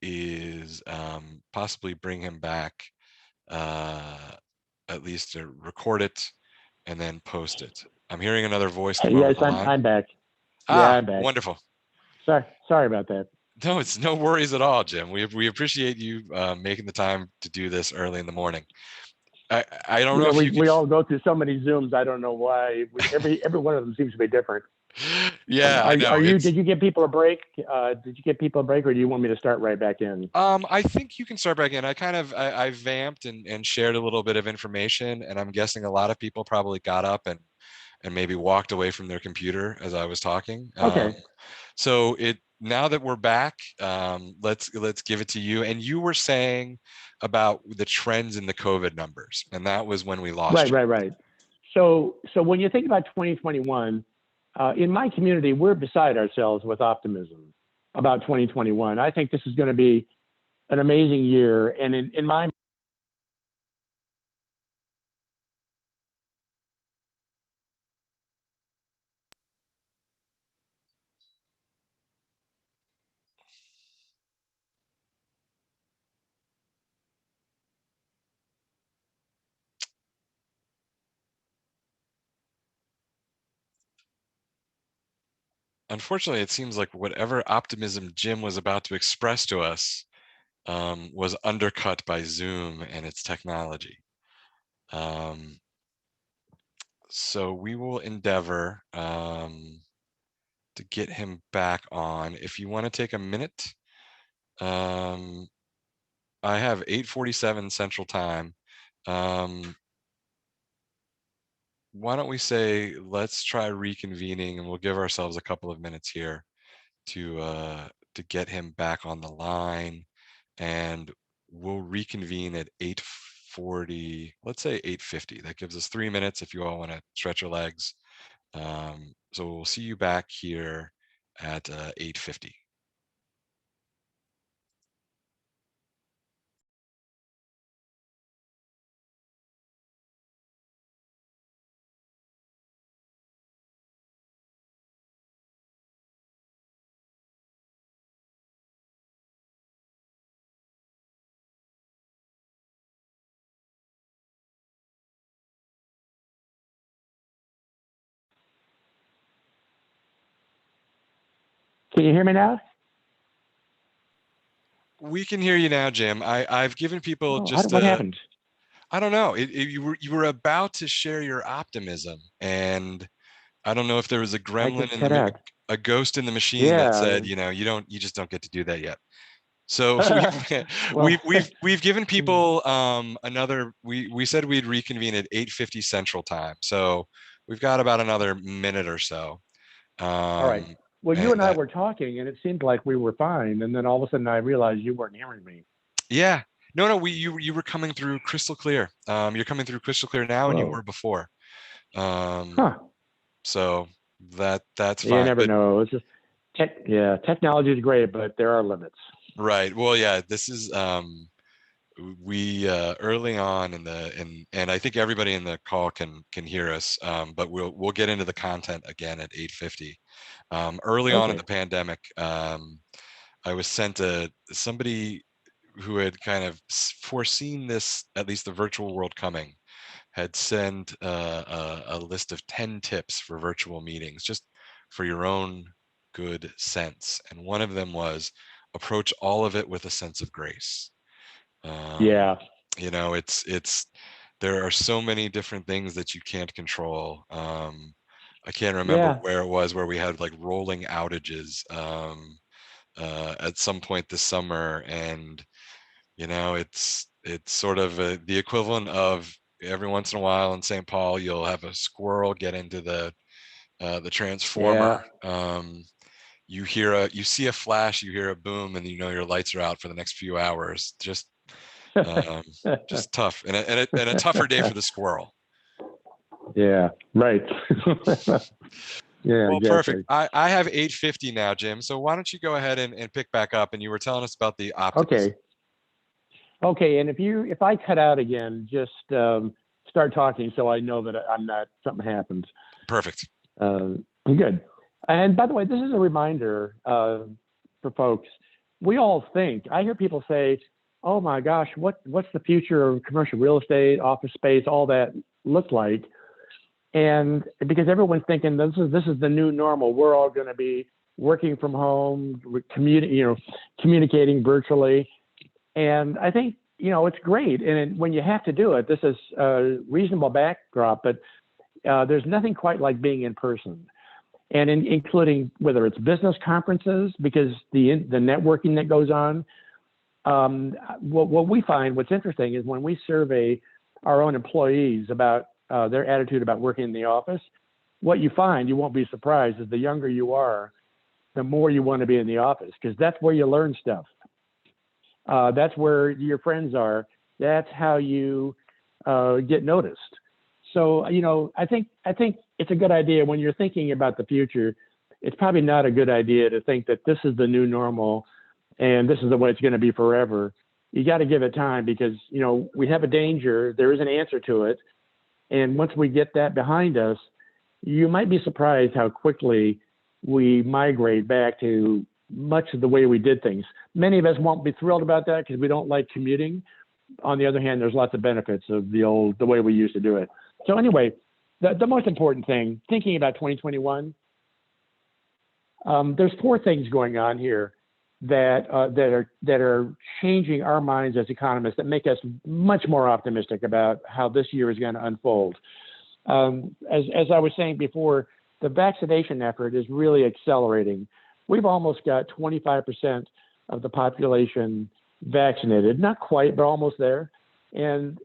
is possibly bring him back, at least to record it and then post it. I'm hearing another voice come over Yes, the line. I'm back. Ah, Yeah, I'm back. wonderful. Sorry about that. No, it's no worries at all, Jim. We appreciate you making the time to do this early in the morning. I don't know if you we could. all go through so many Zooms. I don't know why. Every one of them seems to be different. Yeah, I know. Did you give people a break? Did you give people a break, or do you want me to start right back in? I think you can start back in. I vamped and shared a little bit of information, and I'm guessing a lot of people probably got up and maybe walked away from their computer as I was talking. Okay. So now that we're back, let's give it to you. And you were saying about the trends in the COVID numbers, and that was when we lost you. Right. So when you think about 2021, in my community, we're beside ourselves with optimism about 2021. I think this is going to be an amazing year, and in my Unfortunately, it seems like whatever optimism Jim was about to express to us was undercut by Zoom and its technology. So we will endeavor to get him back on. If you want to take a minute, I have 8:47 Central Time. Why don't we say let's try reconvening, and we'll give ourselves a couple of minutes here to get him back on the line, and we'll reconvene at 8:40. Let's say 8:50. That gives us 3 minutes if you all want to stretch your legs. So we'll see you back here at 8:50. Can you hear me now? We can hear you now, Jim. I've given people just what happened? I don't know. You were about to share your optimism, and I don't know if there was a gremlin cut out. a ghost in the machine that said, you just don't get to do that yet. So we've given people another. We said we'd reconvene at 8:50 Central Time, so we've got about another minute or so. All right. Well, you and I were talking, and it seemed like we were fine, and then all of a sudden I realized you weren't hearing me. Yeah. No. You were coming through crystal clear. You're coming through crystal clear now, and you were before. So that's fine. You never know. It's just technology is great, but there are limits. Right. Well, yeah. This is we early on and I think everybody in the call can hear us, but we'll get into the content again at 8:50. Early on in the pandemic, I was sent somebody who had kind of foreseen this, at least the virtual world coming, had sent a list of 10 tips for virtual meetings, just for your own good sense. And one of them was approach all of it with a sense of grace. It's there are so many different things that you can't control. I can't remember where it was where we had like rolling outages at some point this summer, and it's sort of the equivalent of every once in a while in St. Paul, you'll have a squirrel get into the transformer. You see a flash, you hear a boom, and you know your lights are out for the next few hours. Just tough, and a tougher day for the squirrel. Yeah, right. Yeah, Well, exactly. perfect. I have 8:50 now, Jim. So why don't you go ahead and pick back up? And you were telling us about the optimism. Okay. And if I cut out again, just start talking so I know that I'm not, something happens. Perfect. Good. And by the way, this is a reminder for folks. We all think, I hear people say, oh my gosh, what's the future of commercial real estate, office space, all that look like? And because everyone's thinking this is the new normal. We're all going to be working from home, communicating virtually. And I think, it's great. And when you have to do it, this is a reasonable backdrop, but there's nothing quite like being in person. And including whether it's business conferences, because the networking that goes on. What we find, what's interesting is when we survey our own employees about their attitude about working in the office, what you find, you won't be surprised, is the younger you are, the more you want to be in the office, because that's where you learn stuff. That's where your friends are. That's how you get noticed. So, I think it's a good idea when you're thinking about the future. It's probably not a good idea to think that this is the new normal and this is the way it's going to be forever. You got to give it time because, we have a danger. There is an answer to it. And once we get that behind us, you might be surprised how quickly we migrate back to much of the way we did things. Many of us won't be thrilled about that because we don't like commuting. On the other hand, there's lots of benefits of the way we used to do it. So anyway, the most important thing, thinking about 2021, there's 4 things going on here that are changing our minds as economists that make us much more optimistic about how this year is going to unfold. As I was saying before, the vaccination effort is really accelerating. We've almost got 25% of the population vaccinated, not quite, but almost there. And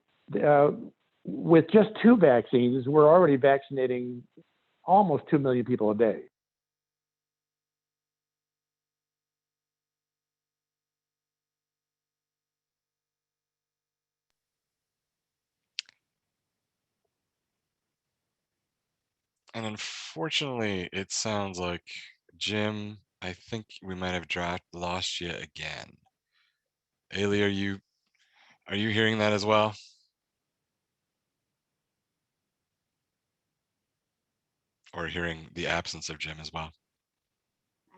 with just 2 vaccines, we're already vaccinating almost 2 million people a day. And unfortunately, it sounds like, Jim, I think we might have lost you again. Ailey, are you hearing that as well? Or hearing the absence of Jim as well?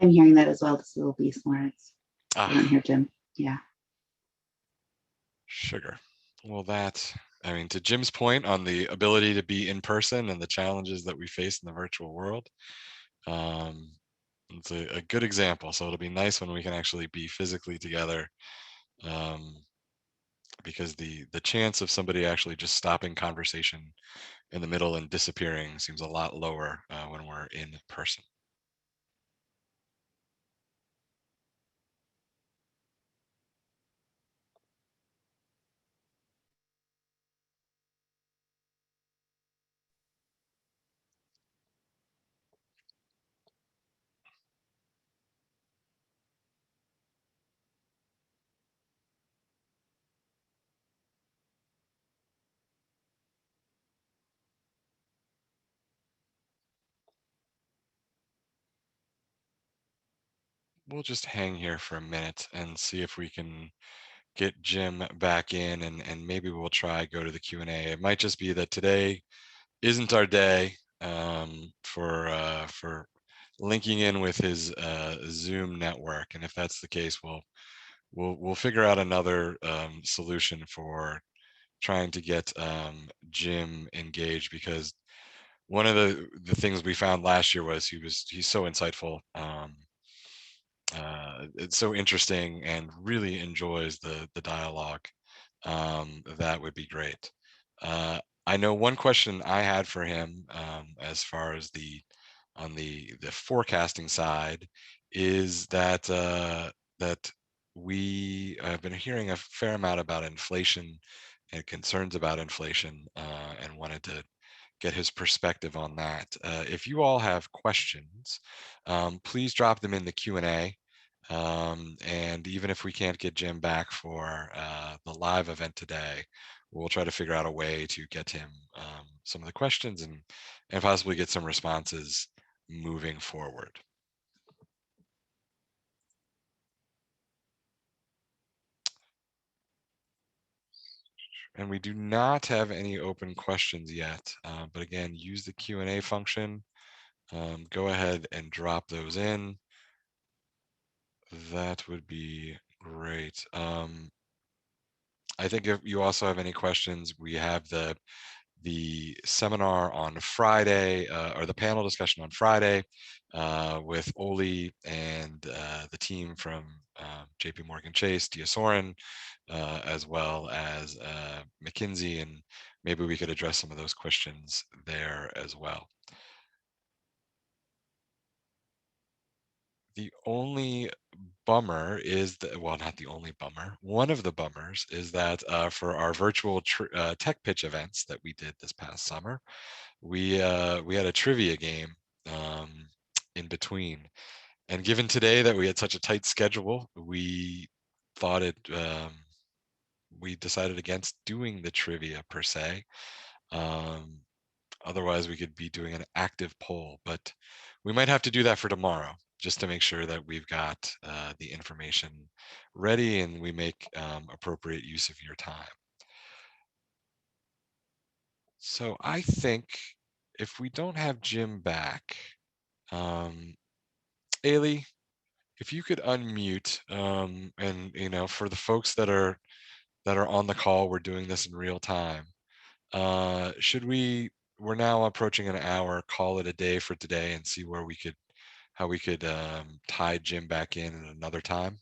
I'm hearing that as well. This is Elise Lawrence. I don't hear Jim. Yeah. Sugar. Well, to Jim's point on the ability to be in person and the challenges that we face in the virtual world, it's a good example. So it'll be nice when we can actually be physically together, because the chance of somebody actually just stopping conversation in the middle and disappearing seems a lot lower when we're in person. We'll just hang here for a minute and see if we can get Jim back in, and maybe we'll try go to the Q&A. It might just be that today isn't our day for linking in with his Zoom network, and if that's the case, we'll figure out another solution for trying to get Jim engaged, because one of the things we found last year was he's so insightful. It's so interesting and really enjoys the dialogue. That would be great. I know one question I had for him, as far as on the forecasting side, is that that we have been hearing a fair amount about inflation and concerns about inflation, and wanted to get his perspective on that. If you all have questions, please drop them in the Q&A. And even if we can't get Jim back for the live event today, we'll try to figure out a way to get him some of the questions and possibly get some responses moving forward. And we do not have any open questions yet, but again, use the Q&A function. Go ahead and drop those in. That would be great. I think if you also have any questions, we have the seminar on Friday, or the panel discussion on Friday, with Oli and the team from JP Morgan Chase, Dia Soren, as well as McKinsey, and maybe we could address some of those questions there as well. The only bummer is that, well, not the only bummer, one of the bummers is that for our virtual tech pitch events that we did this past summer, we had a trivia game in between. And given today that we had such a tight schedule, we thought we decided against doing the trivia per se. Otherwise, we could be doing an active poll, but we might have to do that for tomorrow, just to make sure that we've got the information ready and we make appropriate use of your time. So I think if we don't have Jim back, Ailey, if you could unmute, and for the folks that are on the call, we're doing this in real time. We're now approaching an hour, call it a day for today and see how we could tie Jim back in at another time.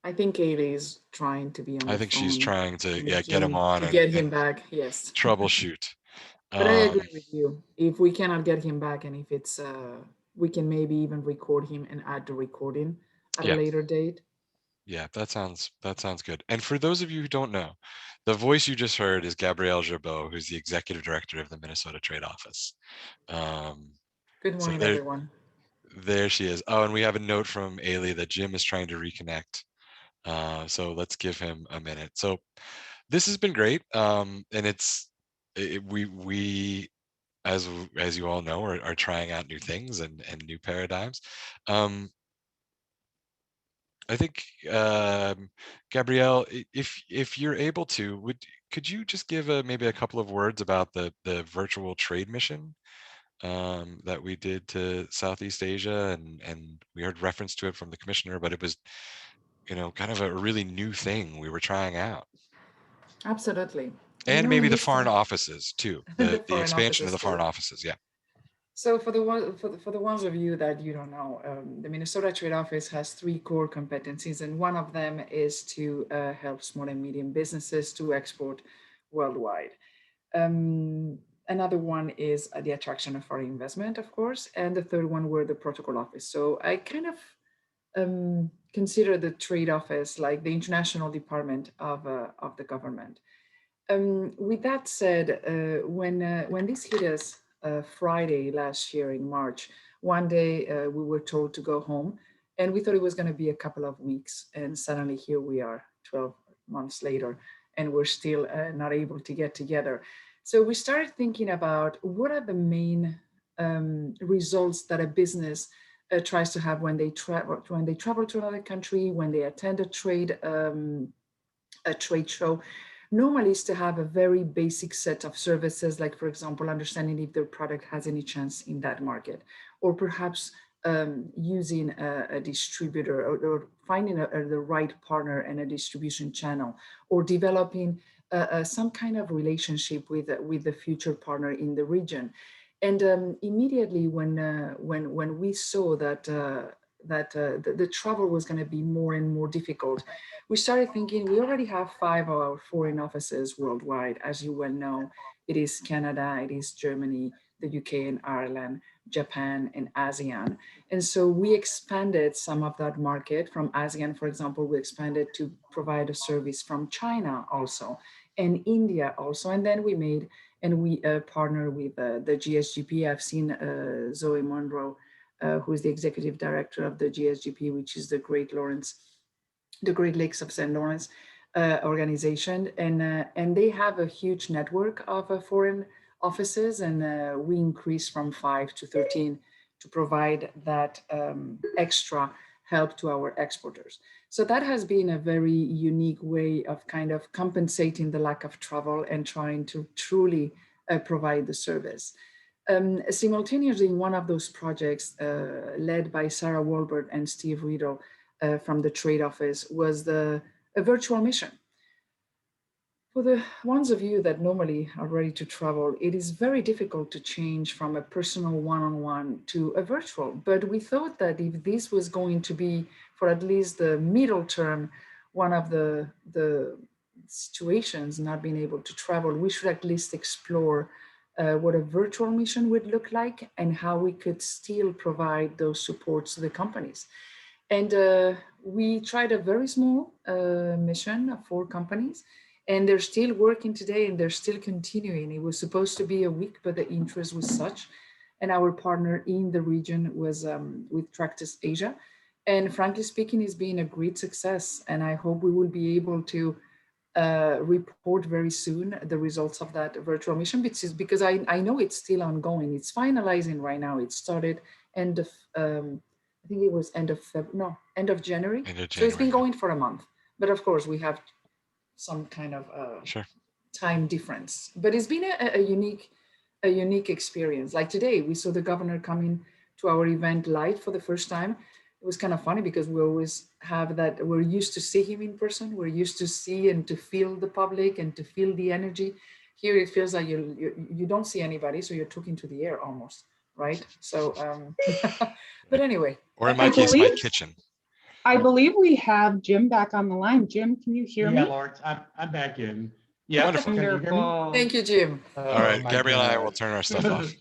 I think Ailey is trying to be on the phone. I think she's trying to get him Jim, on to and get him back. Yes. troubleshoot. But I agree with you. If we cannot get him back, and if it's we can maybe even record him and add the recording at a later date. Yeah, that sounds good. And for those of you who don't know, the voice you just heard is Gabrielle Gerbeau, who's the executive director of the Minnesota Trade Office. Good morning, everyone. There she is. Oh, and we have a note from Ailey that Jim is trying to reconnect. So let's give him a minute. So this has been great. And we as you all know are trying out new things and new paradigms. I think Gabrielle, if you're able to, could you just give maybe a couple of words about the virtual trade mission that we did to Southeast Asia, and we heard reference to it from the commissioner, but it was kind of a really new thing we were trying out. Absolutely. And maybe the foreign offices too, the expansion of the foreign offices. Yeah. So for the ones of you that you don't know, the Minnesota Trade Office has 3 core competencies, and one of them is to help small and medium businesses to export worldwide. Another one is the attraction of foreign investment, of course, and the third one were the protocol office. So I kind of consider the trade office like the international department of the government. With that said, when this hit us Friday last year in March, one day we were told to go home, and we thought it was going to be a couple of weeks, and suddenly here we are 12 months later, and we're still not able to get together. So we started thinking about what are the main results that a business tries to have when they travel to another country, when they attend a trade show. Normally is to have a very basic set of services, like, for example, understanding if their product has any chance in that market, or perhaps using a distributor, or finding the right partner and a distribution channel, or developing some kind of relationship with the future partner in the region. And immediately when we saw that the travel was going to be more and more difficult, we started thinking we already have 5 of our foreign offices worldwide, as you well know. It is Canada, it is Germany, the UK and Ireland, Japan, and ASEAN. And so we expanded some of that market from ASEAN, for example. We expanded to provide a service from China also, and India also. And then we partner with the GSGP. I've seen Zoe Monroe, who is the executive director of the GSGP, which is the Great Lakes of St. Lawrence organization, and they have a huge network of foreign offices, and we increased from 5 to 13 to provide that extra help to our exporters. So that has been a very unique way of kind of compensating the lack of travel and trying to truly provide the service. Simultaneously, in one of those projects led by Sarah Walbert and Steve Riedel from the Trade Office was a virtual mission. For the ones of you that normally are ready to travel, it is very difficult to change from a personal one-on-one to a virtual. But we thought that if this was going to be, for at least the middle term, one of the situations not being able to travel, we should at least explore what a virtual mission would look like and how we could still provide those supports to the companies. And we tried a very small mission of 4 companies, and they're still working today and they're still continuing. It was supposed to be a week, but the interest was such. And our partner in the region was with Tractus Asia. And frankly speaking, it's been a great success. And I hope we will be able to report very soon the results of that virtual mission, because I know it's still ongoing. It's finalizing right now. It started end of, I think it was end of January. End of January. So it's been going for a month. But of course, we have some kind of Sure. time difference. But it's been a unique experience. Like today, we saw the governor coming to our event live for the first time. It was kind of funny because we always have that, we're used to see him in person. We're used to see and to feel the public and to feel the energy. Here it feels like you don't see anybody, so you're talking to the air almost, right? So, but anyway. Or in my case, my kitchen. I believe we have Jim back on the line. Jim, can you hear me? Yeah, Lawrence, I'm back in. Yeah, Wonderful. can you hear me? Wonderful. Thank you, Jim. All right, my Gabrielle and I God. will turn our stuff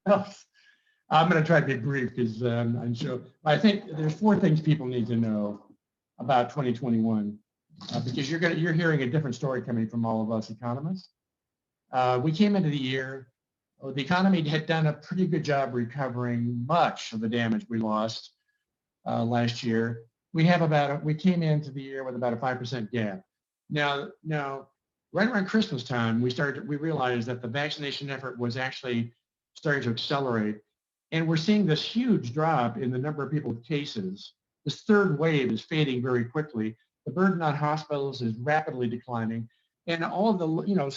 off. I'm going to try to be brief because I'm sure. I think there's 4 things people need to know about 2021 because you're hearing a different story coming from all of us economists. We came into the year, the economy had done a pretty good job recovering much of the damage we lost last year. We came into the year with about a 5% gap. Now, right around Christmas time, we realized that the vaccination effort was actually starting to accelerate. And we're seeing this huge drop in the number of people with cases. This 3rd wave is fading very quickly. The burden on hospitals is rapidly declining. And all of the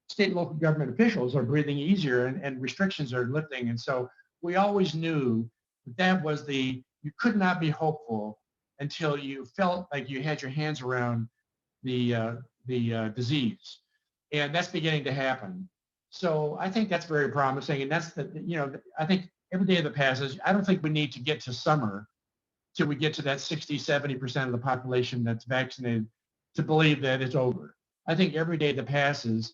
state and local government officials are breathing easier and restrictions are lifting. And so we always knew that was you could not be hopeful until you felt like you had your hands around the disease. And that's beginning to happen. So I think that's very promising. And that's I think every day that passes, I don't think we need to get to summer till we get to that 60, 70% of the population that's vaccinated to believe that it's over. I think every day that passes,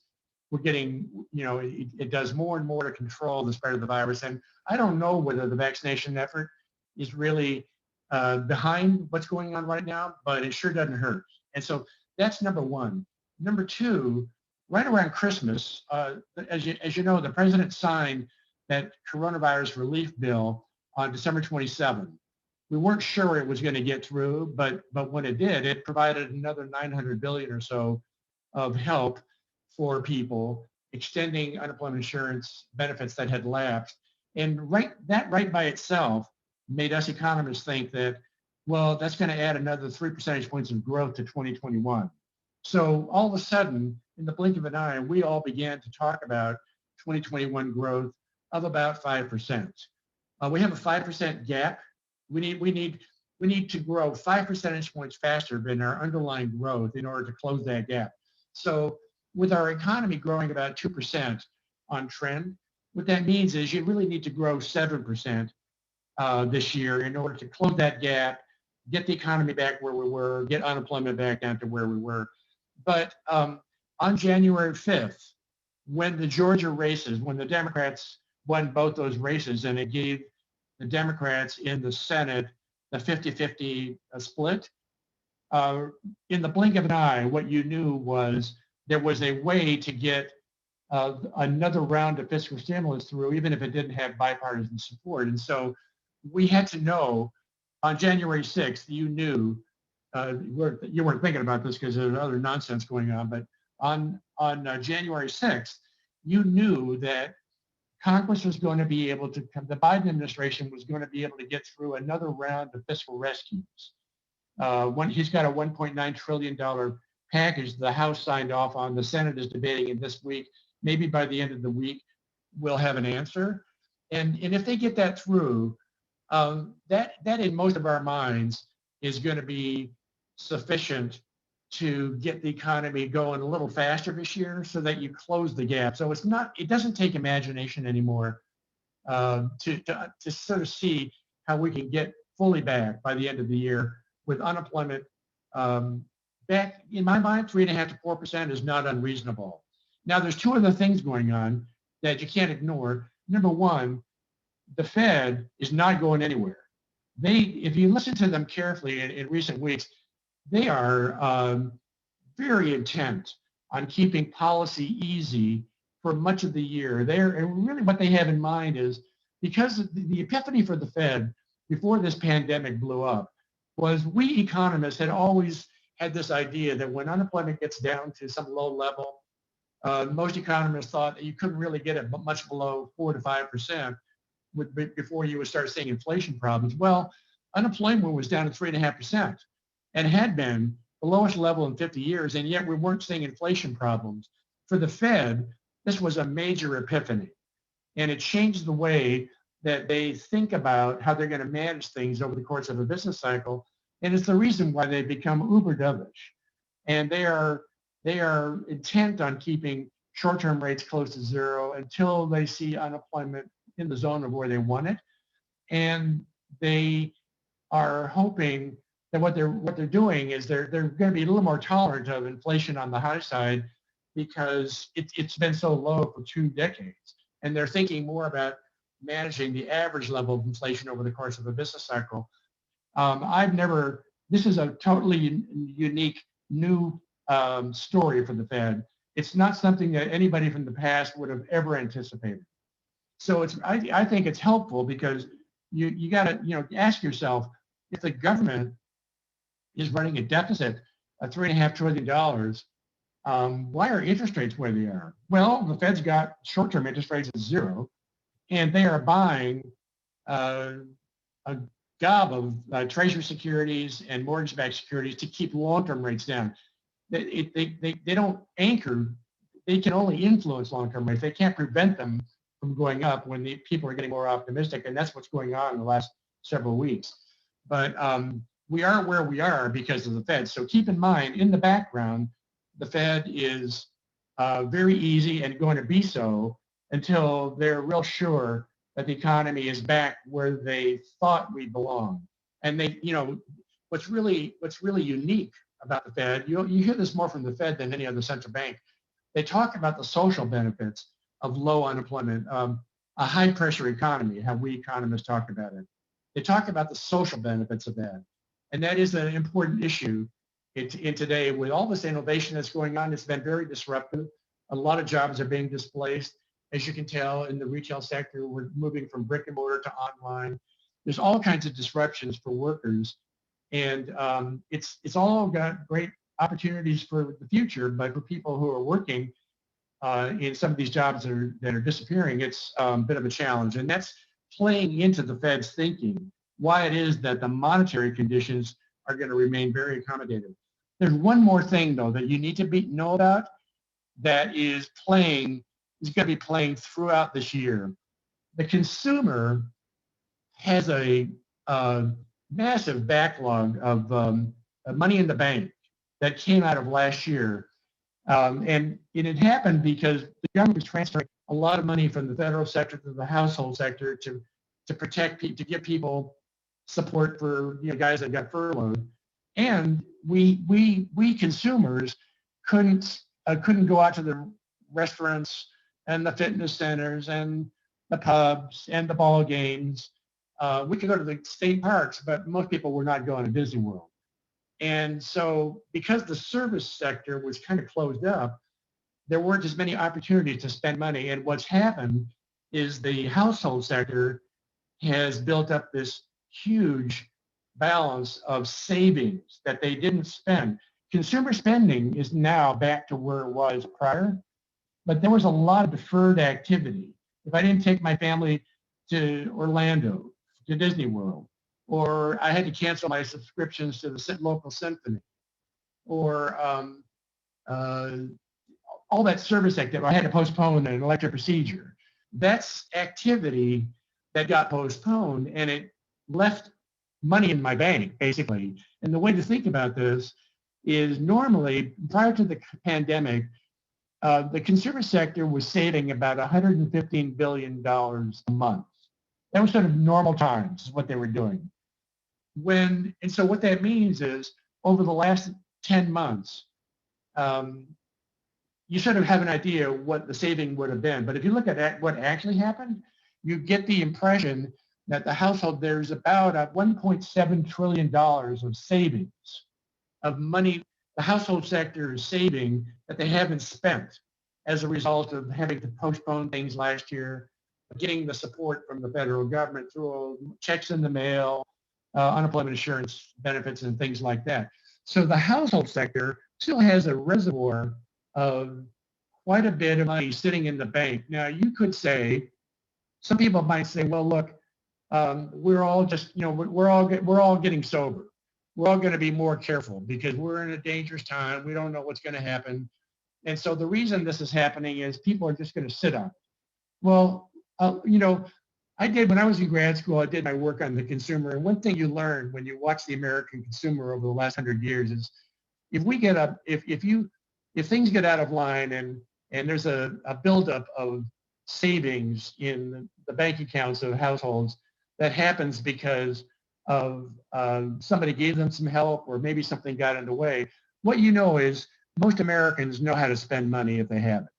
we're getting, it does more and more to control the spread of the virus. And I don't know whether the vaccination effort is really behind what's going on right now, but it sure doesn't hurt. And so that's number 1. Number 2, right around Christmas, as you know, the president signed that coronavirus relief bill on December 27th. We weren't sure it was going to get through, but when it did, it provided another $900 billion or so of help for people, extending unemployment insurance benefits that had lapsed. And right by itself made us economists think that, well, that's going to add another 3 percentage points of growth to 2021. So all of a sudden, in the blink of an eye, we all began to talk about 2021 growth of about 5%. We have a 5% gap. We need to grow 5 percentage points faster than our underlying growth in order to close that gap. So with our economy growing about 2% on trend, What that means is you really need to grow 7% this year in order to close that gap, get the economy back where we were, get unemployment back down to where we were. But on January 5th, when the Georgia races, when the Democrats won both those races and it gave the Democrats in the Senate the 50-50 split, in the blink of an eye, what you knew was there was a way to get another round of fiscal stimulus through, even if it didn't have bipartisan support. And so we had to know on January 6th, you knew, you weren't thinking about this because there's other nonsense going on, but on January 6th, you knew that Congress was going to be able to, the Biden administration was going to be able to get through another round of fiscal rescues. He's got a $1.9 trillion package the House signed off on. The Senate is debating it this week. Maybe by the end of the week, we'll have an answer. And if they get that through, that in most of our minds is going to be sufficient to get the economy going a little faster this year so that you close the gap. So it doesn't take imagination anymore to sort of see how we can get fully back by the end of the year with unemployment back, in my mind, 3.5% to 4% is not unreasonable. Now, there's two other things going on that you can't ignore. Number one, the Fed is not going anywhere. If you listen to them carefully in recent weeks, they are very intent on keeping policy easy for much of the year. And really what they have in mind is, because the epiphany for the Fed before this pandemic blew up was we economists had always had this idea that when unemployment gets down to some low level, most economists thought that you couldn't really get it much below 4 to 5% before you would start seeing inflation problems. Well, unemployment was down to 3.5% and had been the lowest level in 50 years, and yet we weren't seeing inflation problems. For the Fed, this was a major epiphany, and it changed the way that they think about how they're going to manage things over the course of a business cycle, and it's the reason why they've become uber dovish. And they are intent on keeping short-term rates close to zero until they see unemployment in the zone of where they want it. And they are hoping that what they're doing is they're going to be a little more tolerant of inflation on the high side because it's been so low for 2 decades. And they're thinking more about managing the average level of inflation over the course of a business cycle. This is a totally unique new story for the Fed. It's not something that anybody from the past would have ever anticipated. So I think it's helpful because you got to ask yourself, if the government is running a deficit of $3.5 trillion, why are interest rates where they are? Well, the Fed's got short-term interest rates at zero, and they are buying a gob of treasury securities and mortgage-backed securities to keep long-term rates down. They don't anchor. They can only influence long-term rates. They can't prevent them from going up when the people are getting more optimistic, and that's what's going on in the last several weeks. But we are where we are because of the Fed. So keep in mind, in the background, the Fed is very easy and going to be so until they're real sure that the economy is back where they thought we belong. And what's really unique about the Fed, you hear this more from the Fed than any other central bank. They talk about the social benefits of low unemployment, a high pressure economy, how we economists talk about it. They talk about the social benefits of that. And that is an important issue in today with all this innovation that's going on. It's been very disruptive. A lot of jobs are being displaced. As you can tell, in the retail sector, we're moving from brick and mortar to online. There's all kinds of disruptions for workers. And it's all got great opportunities for the future, but for people who are working in some of these jobs that are disappearing, it's a bit of a challenge. And that's playing into the Fed's thinking, why it is that the monetary conditions are going to remain very accommodative. There's one more thing, though, that you need to know about that is going to be playing throughout this year. The consumer has a massive backlog of money in the bank that came out of last year. And it happened because the government was transferring a lot of money from the federal sector to the household sector to protect people, to give people support for guys that got furloughed. And we consumers couldn't go out to the restaurants and the fitness centers and the pubs and the ball games. We could go to the state parks, but most people were not going to Disney World. And so because the service sector was kind of closed up, there weren't as many opportunities to spend money. And what's happened is the household sector has built up this huge balance of savings that they didn't spend. Consumer spending is now back to where it was prior, but there was a lot of deferred activity. If I didn't take my family to Orlando, to Disney World, or I had to cancel my subscriptions to the local symphony, or all that service activity, I had to postpone an elective procedure. That's activity that got postponed, and it left money in my bank, basically. And the way to think about this is normally, prior to the pandemic, the consumer sector was saving about $115 billion a month. That was sort of normal times, is what they were doing. And so what that means is, over the last 10 months, you sort of have an idea what the saving would have been. But if you look at what actually happened, you get the impression that the household, there's about $1.7 trillion of savings, of money the household sector is saving that they haven't spent as a result of having to postpone things last year, getting the support from the federal government through checks in the mail, unemployment insurance benefits, and things like that. So the household sector still has a reservoir of quite a bit of money sitting in the bank. Now, you could say, some people might say, well, look, we're all just, we're all getting sober. We're all going to be more careful because we're in a dangerous time. We don't know what's going to happen. And so the reason this is happening is people are just going to sit on it. Well, I did, when I was in grad school, I did my work on the consumer. And one thing you learn when you watch the American consumer over the last 100 years is, if things get out of line and there's a buildup of savings in the bank accounts of households, that happens because of somebody gave them some help, or maybe something got in the way. What you know is most Americans know how to spend money if they have it.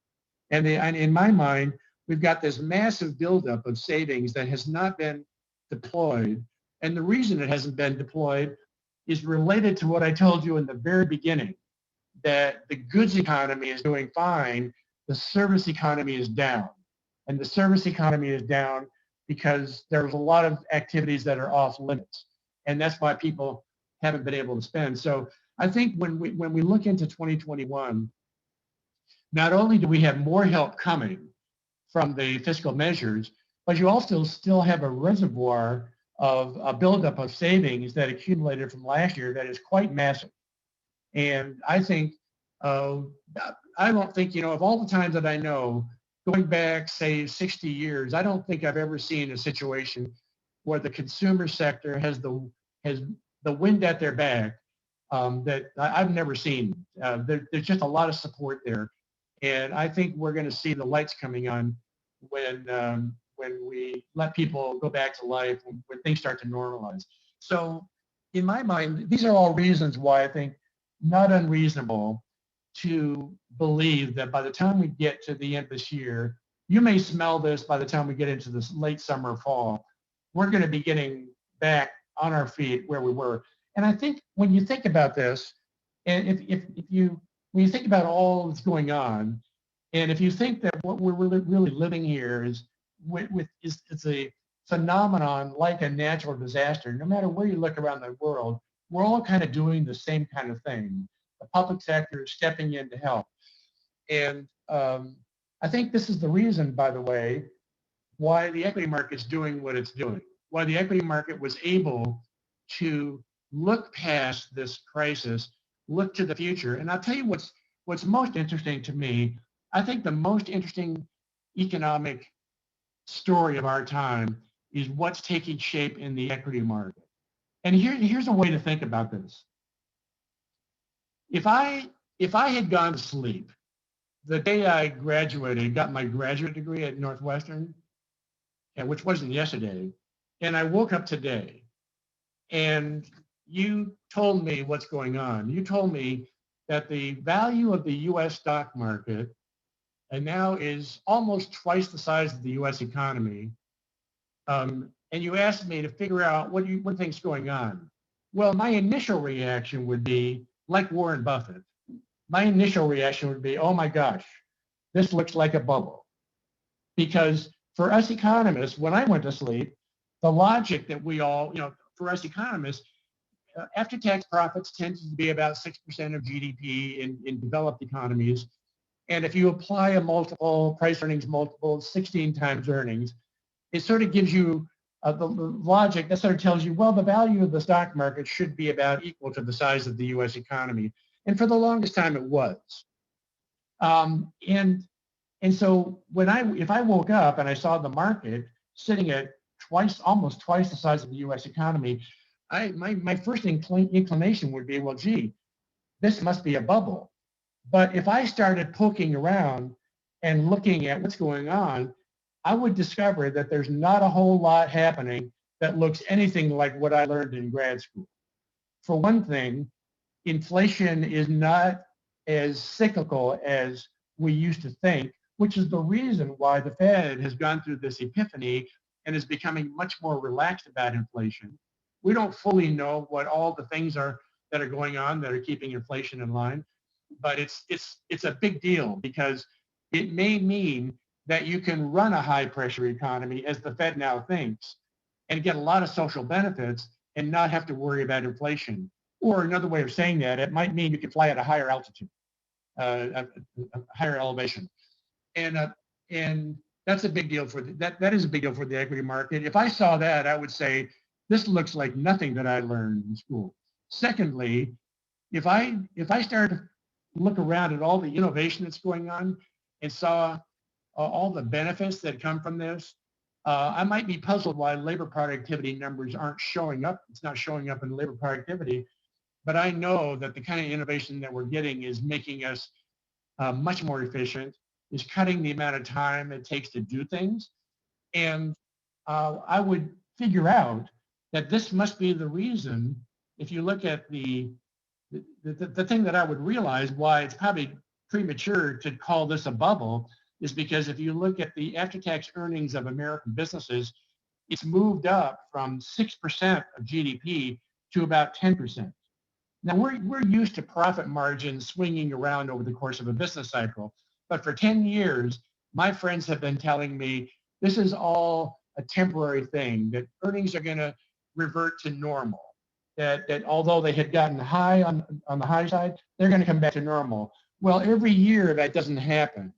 And in my mind, we've got this massive buildup of savings that has not been deployed. And the reason it hasn't been deployed is related to what I told you in the very beginning, that the goods economy is doing fine, the service economy is down. And the service economy is down because there's a lot of activities that are off limits. And that's why people haven't been able to spend. So I think when we look into 2021, not only do we have more help coming from the fiscal measures, but you also still have a reservoir of a buildup of savings that accumulated from last year that is quite massive. And I think, I don't think, of all the times that I know, going back, say, 60 years, I don't think I've ever seen a situation where the consumer sector has the wind at their back that I've never seen. There's just a lot of support there. And I think we're going to see the lights coming on when we let people go back to life, when things start to normalize. So in my mind, these are all reasons why I think not unreasonable to believe that by the time we get to the end of this year, you may smell this by the time we get into this late summer, fall, we're going to be getting back on our feet where we were. And I think when you think about this, and when you think about all that's going on, and if you think that what we're really living here is it's a phenomenon like a natural disaster, no matter where you look around the world, we're all kind of doing the same kind of thing. The public sector is stepping in to help. And I think this is the reason, by the way, why the equity market's doing what it's doing, why the equity market was able to look past this crisis, look to the future. And I'll tell you what's most interesting to me. I think the most interesting economic story of our time is what's taking shape in the equity market. And here's a way to think about this. If I had gone to sleep the day I graduated, got my graduate degree at Northwestern, and which wasn't yesterday, and I woke up today, and you told me what's going on. You told me that the value of the U.S. stock market and now is almost twice the size of the U.S. economy. And you asked me to figure out what you think's going on. Well, my initial reaction would be like Warren Buffett. My initial reaction would be, oh my gosh, this looks like a bubble. Because for us economists, when I went to sleep, the logic that we all, for us economists, after-tax profits tend to be about 6% of GDP in developed economies. And if you apply a multiple, price earnings multiple, 16 times earnings, it sort of gives you the logic that sort of tells you, well, the value of the stock market should be about equal to the size of the US economy. And for the longest time, it was. And so if I woke up and I saw the market sitting at almost twice the size of the US economy, my first inclination would be, well, gee, this must be a bubble. But if I started poking around and looking at what's going on, I would discover that there's not a whole lot happening that looks anything like what I learned in grad school. For one thing, inflation is not as cyclical as we used to think, which is the reason why the Fed has gone through this epiphany and is becoming much more relaxed about inflation. We don't fully know what all the things are that are going on that are keeping inflation in line, but it's a big deal because it may mean that you can run a high pressure economy as the Fed now thinks and get a lot of social benefits and not have to worry about inflation. Or another way of saying that, it might mean you can fly at a higher altitude, a higher elevation. And that's a big deal that is a big deal for the equity market. If I saw that, I would say, this looks like nothing that I learned in school. Secondly, if I started to look around at all the innovation that's going on and saw all the benefits that come from this, I might be puzzled why labor productivity numbers aren't showing up. It's not showing up in labor productivity, but I know that the kind of innovation that we're getting is making us much more efficient, is cutting the amount of time it takes to do things. And I would figure out that this must be the reason, if you look at the thing that I would realize why it's probably premature to call this a bubble is because if you look at the after-tax earnings of American businesses, it's moved up from 6% of GDP to about 10%. Now we're used to profit margins swinging around over the course of a business cycle, but for 10 years, my friends have been telling me this is all a temporary thing, that earnings are going to revert to normal, that although they had gotten high on the high side, they're going to come back to normal. Well, every year that doesn't happen.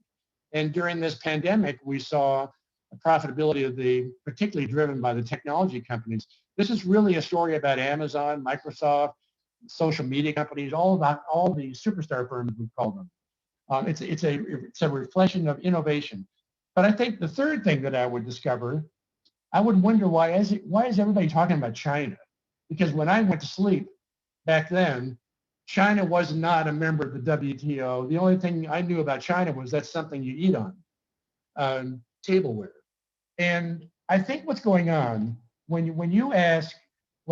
And during this pandemic, we saw the profitability of particularly driven by the technology companies. This is really a story about Amazon, Microsoft, social media companies, all the superstar firms, we call them. It's a reflection of innovation. But I think the third thing that I would discover, I would wonder why is everybody talking about China? Because when I went to sleep back then, China was not a member of the WTO. The only thing I knew about China was that's something you eat on, tableware. And I think what's going on when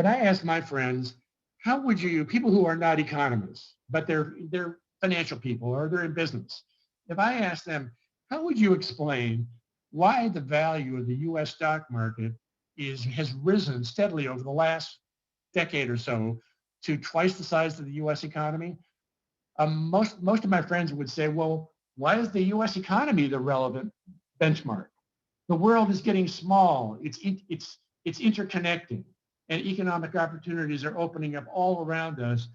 I ask my friends, how would you, people who are not economists, but they're financial people or they're in business, if I ask them, how would you explain why the value of the U.S. stock market has risen steadily over the last decade or so to twice the size of the U.S. economy? Most of my friends would say, well, why is the U.S. economy the relevant benchmark? The world is getting small. It's interconnecting, and economic opportunities are opening up all around us.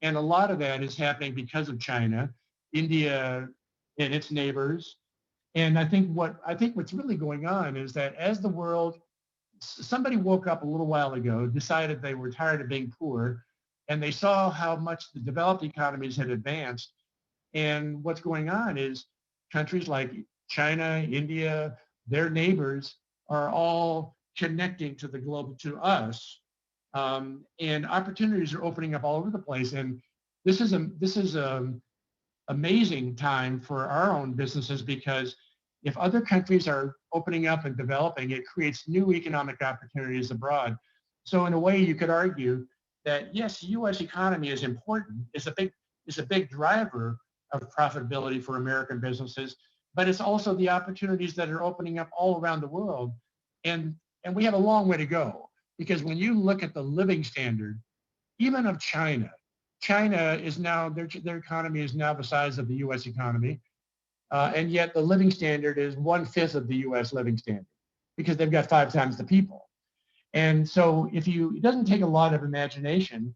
And a lot of that is happening because of China, India, and its neighbors. And I think what's really going on is that as the world, somebody woke up a little while ago, decided they were tired of being poor, and they saw how much the developed economies had advanced. And what's going on is countries like China, India, their neighbors are all connecting to the globe, to us. And opportunities are opening up all over the place. And this is amazing time for our own businesses, because if other countries are opening up and developing, it creates new economic opportunities abroad. So in a way, you could argue that yes, the U.S. economy is important, is a big driver of profitability for American businesses, but it's also the opportunities that are opening up all around the world. And we have a long way to go, because when you look at the living standard, even of China, China is now, their economy is now the size of the US economy. And yet the living standard is 1/5 of the US living standard, because they've got 5 times the people. And so it doesn't take a lot of imagination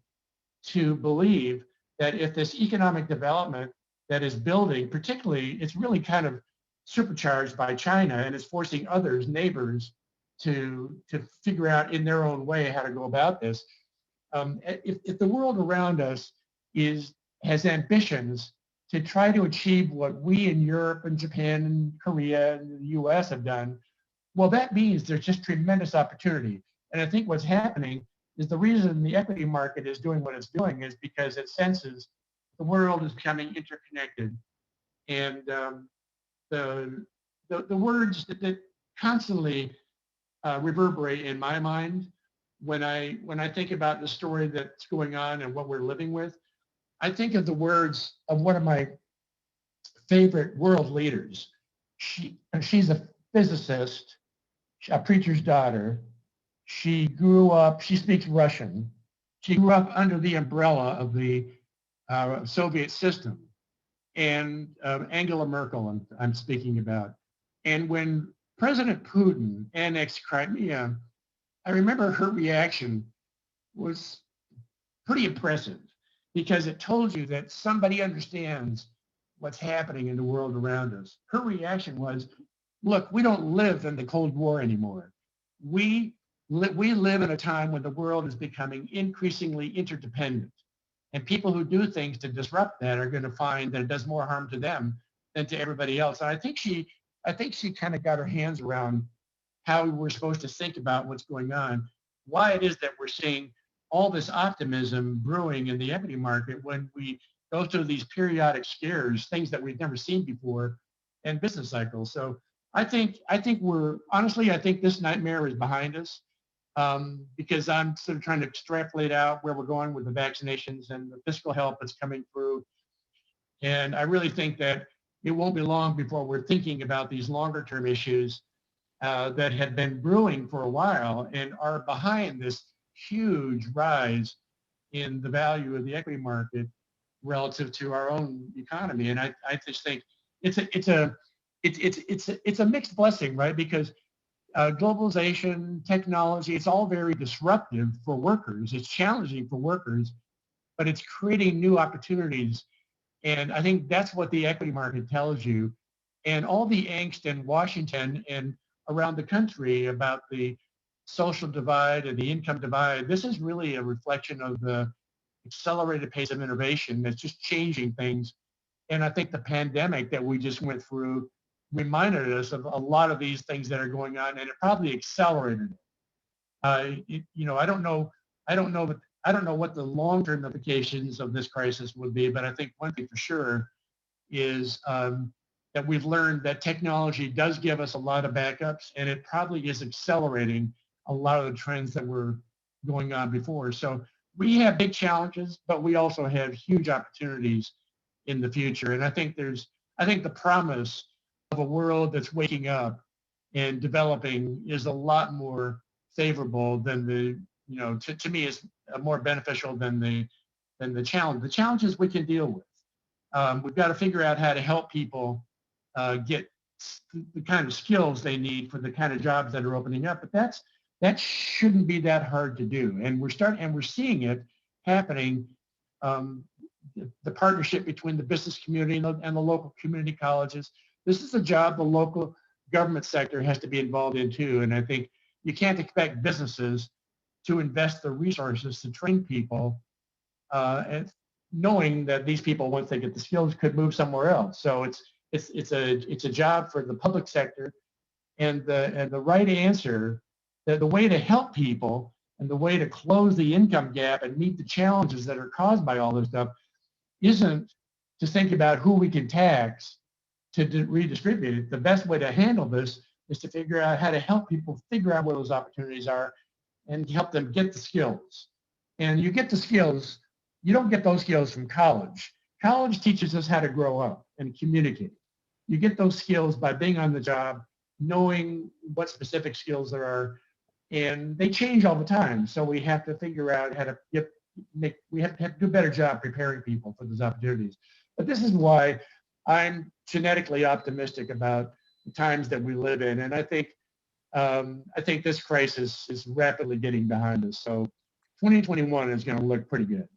to believe that if this economic development that is building, particularly, it's really kind of supercharged by China, and it's forcing others, neighbors, to figure out in their own way how to go about this. If the world around us has ambitions to try to achieve what we in Europe and Japan and Korea and the US have done, well, that means there's just tremendous opportunity. And I think what's happening is the reason the equity market is doing what it's doing is because it senses the world is becoming interconnected. And the words that constantly reverberate in my mind when I think about the story that's going on and what we're living with, I think of the words of one of my favorite world leaders. She's a physicist, a preacher's daughter. She grew up, she speaks Russian. She grew up under the umbrella of the Soviet system. And Angela Merkel, I'm speaking about. And when President Putin annexed Crimea, I remember her reaction was pretty impressive, because it told you that somebody understands what's happening in the world around us. Her reaction was, look, we don't live in the Cold War anymore. We live in a time when the world is becoming increasingly interdependent. And people who do things to disrupt that are going to find that it does more harm to them than to everybody else. And I think she kind of got her hands around how we're supposed to think about what's going on, why it is that we're seeing all this optimism brewing in the equity market when we go through these periodic scares, things that we've never seen before, and business cycles. So I think this nightmare is behind us, because I'm sort of trying to extrapolate out where we're going with the vaccinations and the fiscal help that's coming through. And I really think that it won't be long before we're thinking about these longer term issues that had been brewing for a while and are behind this huge rise in the value of the equity market relative to our own economy. And I just think it's a mixed blessing, right? Because globalization, technology, it's all very disruptive for workers. It's challenging for workers, but it's creating new opportunities. And I think that's what the equity market tells you. And all the angst in Washington and around the country about the social divide and the income divide, this is really a reflection of the accelerated pace of innovation that's just changing things. And I think the pandemic that we just went through reminded us of a lot of these things that are going on, and it probably accelerated it. I don't know what the long-term implications of this crisis would be, but I think one thing for sure is that we've learned that technology does give us a lot of backups, and it probably is accelerating a lot of the trends that were going on before. So we have big challenges, but we also have huge opportunities in the future. And I think the promise of a world that's waking up and developing is a lot more favorable than to me is more beneficial than the challenge. The challenges we can deal with. We've got to figure out how to help people get the kind of skills they need for the kind of jobs that are opening up. But that shouldn't be that hard to do. And we're seeing it happening. The partnership between the business community and the local community colleges. This is a job the local government sector has to be involved in too. And I think you can't expect businesses to invest the resources to train people, and knowing that these people, once they get the skills, could move somewhere else. So it's a job for the public sector, and the right answer, the way to help people and the way to close the income gap and meet the challenges that are caused by all this stuff isn't to think about who we can tax to redistribute it. The best way to handle this is to figure out how to help people figure out where those opportunities are and help them get the skills. And you get the skills, you don't get those skills from college. College teaches us how to grow up and communicate. You get those skills by being on the job, knowing what specific skills there are, and they change all the time. So we have to figure out how to we have to do a better job preparing people for those opportunities. But this is why I'm genetically optimistic about the times that we live in. And I think this crisis is rapidly getting behind us. So 2021 is going to look pretty good.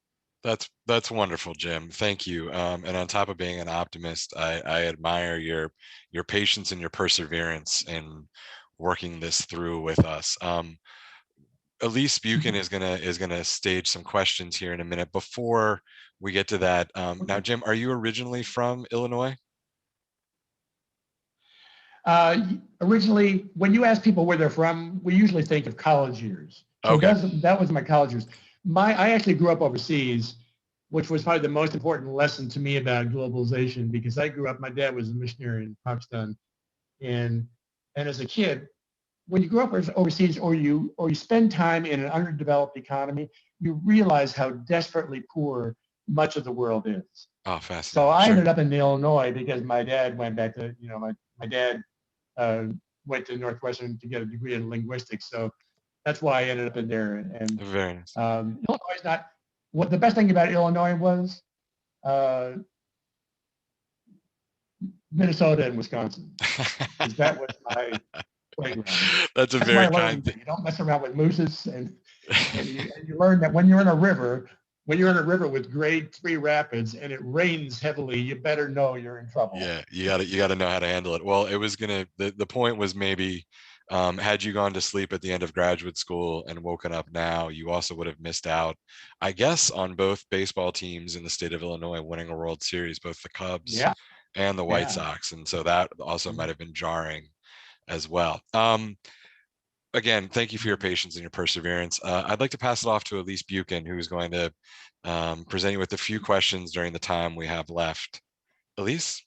That's wonderful, Jim. Thank you. And on top of being an optimist, I admire your patience and your perseverance in working this through with us. Elise Buchan is gonna stage some questions here in a minute. Before we get to that, now, Jim, are you originally from Illinois? Originally, when you ask people where they're from, we usually think of college years. So Okay. that was my college years. I actually grew up overseas, which was probably the most important lesson to me about globalization, because I grew up, my dad was a missionary in Pakistan. And as a kid, when you grow up overseas or you spend time in an underdeveloped economy, you realize how desperately poor much of the world is. Oh, fascinating. So I ended up in Illinois because my dad went back to, my dad went to Northwestern to get a degree in linguistics. So that's why I ended up in there. And Very nice. Illinois is not, what the best thing about Illinois was Minnesota and Wisconsin. Because that was my playground. That's why very I learned kind. that you don't mess around with mooses, and you learn that when you're in a river with grade 3 rapids and it rains heavily, you better know you're in trouble. Yeah, you gotta know how to handle it. Well, it was the point was maybe had you gone to sleep at the end of graduate school and woken up now, you also would have missed out, I guess, on both baseball teams in the state of Illinois winning a World Series, both the Cubs and the White Sox. And so that also might have been jarring as well. Again, thank you for your patience and your perseverance. I'd like to pass it off to Elise Buchan, who is going to present you with a few questions during the time we have left. Elise?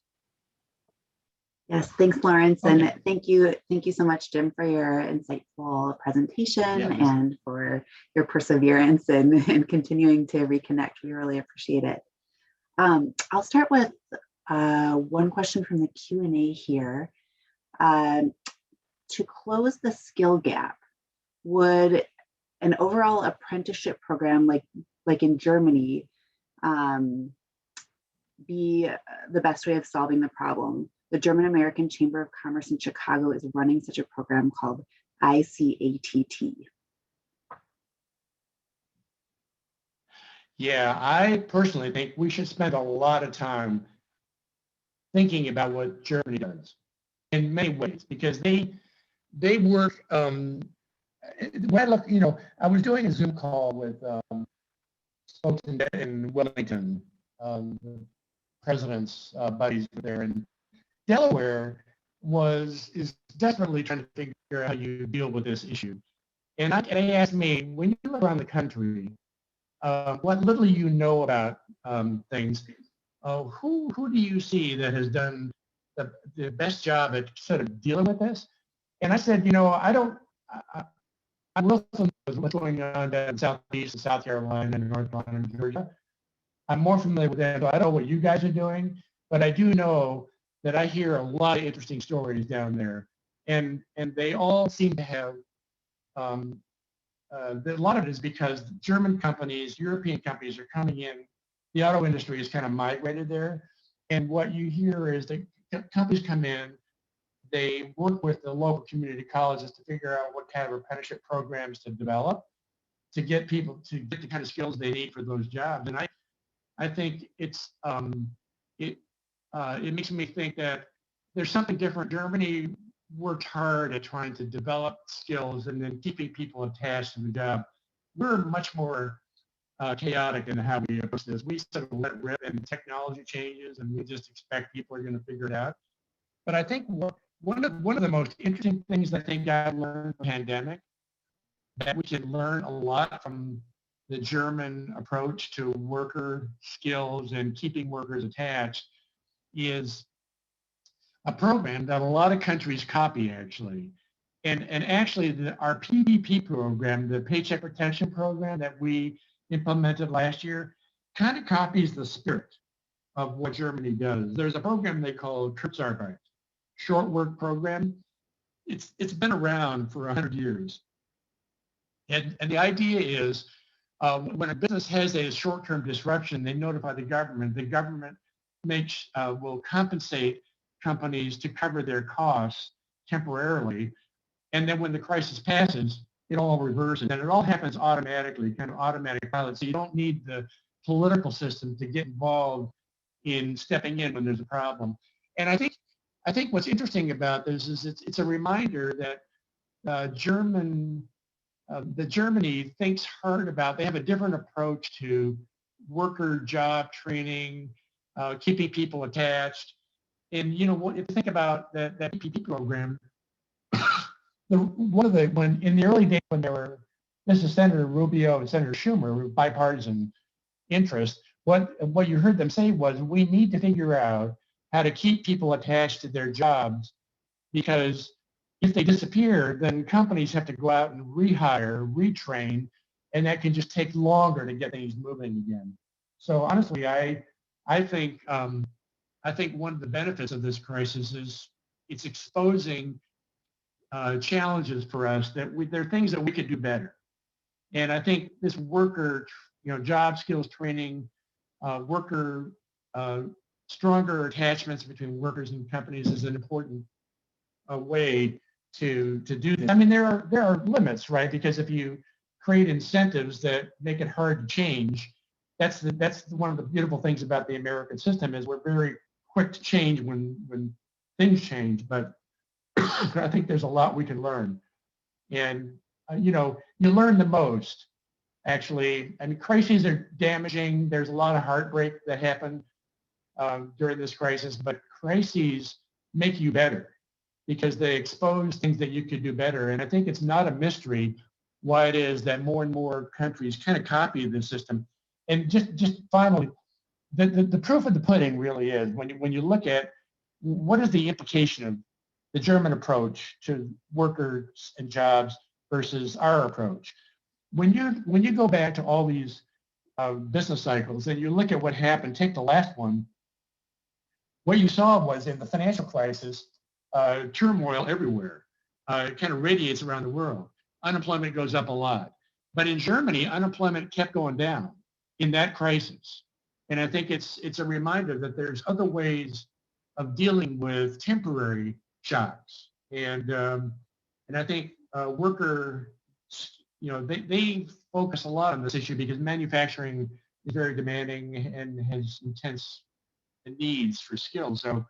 Yes, thanks, Lawrence. And thank you so much, Jim, for your insightful presentation and for your perseverance and continuing to reconnect. We really appreciate it. I'll start with one question from the Q&A here. To close the skill gap, would an overall apprenticeship program like in Germany be the best way of solving the problem? The German American Chamber of Commerce in Chicago is running such a program called ICATT. Yeah, I personally think we should spend a lot of time thinking about what Germany does in many ways, because they work, when I look, I was doing a Zoom call with folks in Wellington, the president's buddies there, and Delaware is desperately trying to figure out how you deal with this issue. And they asked me, when you look around the country, what little you know about things, who do you see that has done the best job at sort of dealing with this? And I said, I'm real familiar with what's going on down in Southeast and South Carolina and North Carolina and Georgia. I'm more familiar with that. So I don't know what you guys are doing, but I do know that I hear a lot of interesting stories down there. And they all seem to have, a lot of it is because German companies, European companies are coming in. The auto industry is kind of migrated there. And what you hear is that companies come in, they work with the local community colleges to figure out what kind of apprenticeship programs to develop to get people to get the kind of skills they need for those jobs. And I think it makes me think that there's something different. Germany worked hard at trying to develop skills and then keeping people attached to the job. We're much more chaotic in how we approach this. We sort of let rip and technology changes and we just expect people are going to figure it out. But I think one of the most interesting things I think I learned from the pandemic, that we can learn a lot from the German approach to worker skills and keeping workers attached is a program that a lot of countries copy, actually. And actually, our PPP program, the Paycheck Protection Program that we implemented last year, kind of copies the spirit of what Germany does. There's a program they call Kurzarbeit, short work program. It's been around for 100 years. And the idea is when a business has a short-term disruption, they notify the government. The government will compensate companies to cover their costs temporarily. And then when the crisis passes, it all reverses. And it all happens automatically, kind of automatic pilot. So you don't need the political system to get involved in stepping in when there's a problem. And I think what's interesting about this is it's a reminder that Germany thinks hard about, they have a different approach to worker job training, keeping people attached. And if you think about that PPP program, when in the early days when there were, this is Senator Rubio and Senator Schumer, bipartisan interest, what you heard them say was, we need to figure out how to keep people attached to their jobs, because if they disappear, then companies have to go out and rehire, retrain, and that can just take longer to get things moving again. So honestly, I think one of the benefits of this crisis is it's exposing challenges for us that there are things that we could do better. And I think this worker, job skills training, stronger attachments between workers and companies is an important way to do this. I mean, there are limits, right? Because if you create incentives that make it hard to change, that's one of the beautiful things about the American system is we're very quick to change when things change. But I think there's a lot we can learn, and you learn the most. Actually, I mean, crises are damaging. There's a lot of heartbreak that happened during this crisis, but crises make you better because they expose things that you could do better. And I think it's not a mystery why it is that more and more countries kind of copy this system. And just finally, the proof of the pudding really is when you look at what is the implication of the German approach to workers and jobs versus our approach. When you go back to all these business cycles and you look at what happened, take the last one, what you saw was in the financial crisis, turmoil everywhere. It kind of radiates around the world. Unemployment goes up a lot. But in Germany, unemployment kept going down in that crisis. And I think it's a reminder that there's other ways of dealing with temporary shocks. And I think worker, they focus a lot on this issue because manufacturing is very demanding and has intense needs for skills. So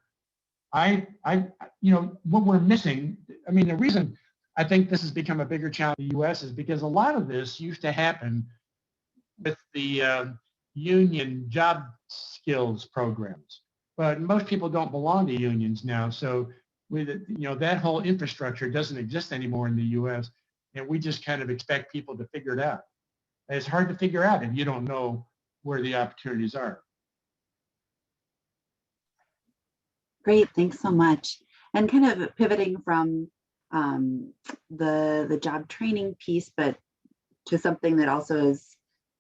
what we're missing, I mean, the reason I think this has become a bigger challenge in the US is because a lot of this used to happen with the union job skills programs, but most people don't belong to unions now. So that whole infrastructure doesn't exist anymore in the US, and we just kind of expect people to figure it out. And it's hard to figure out if you don't know where the opportunities are. Great, thanks so much. And kind of pivoting from the job training piece, but to something that also is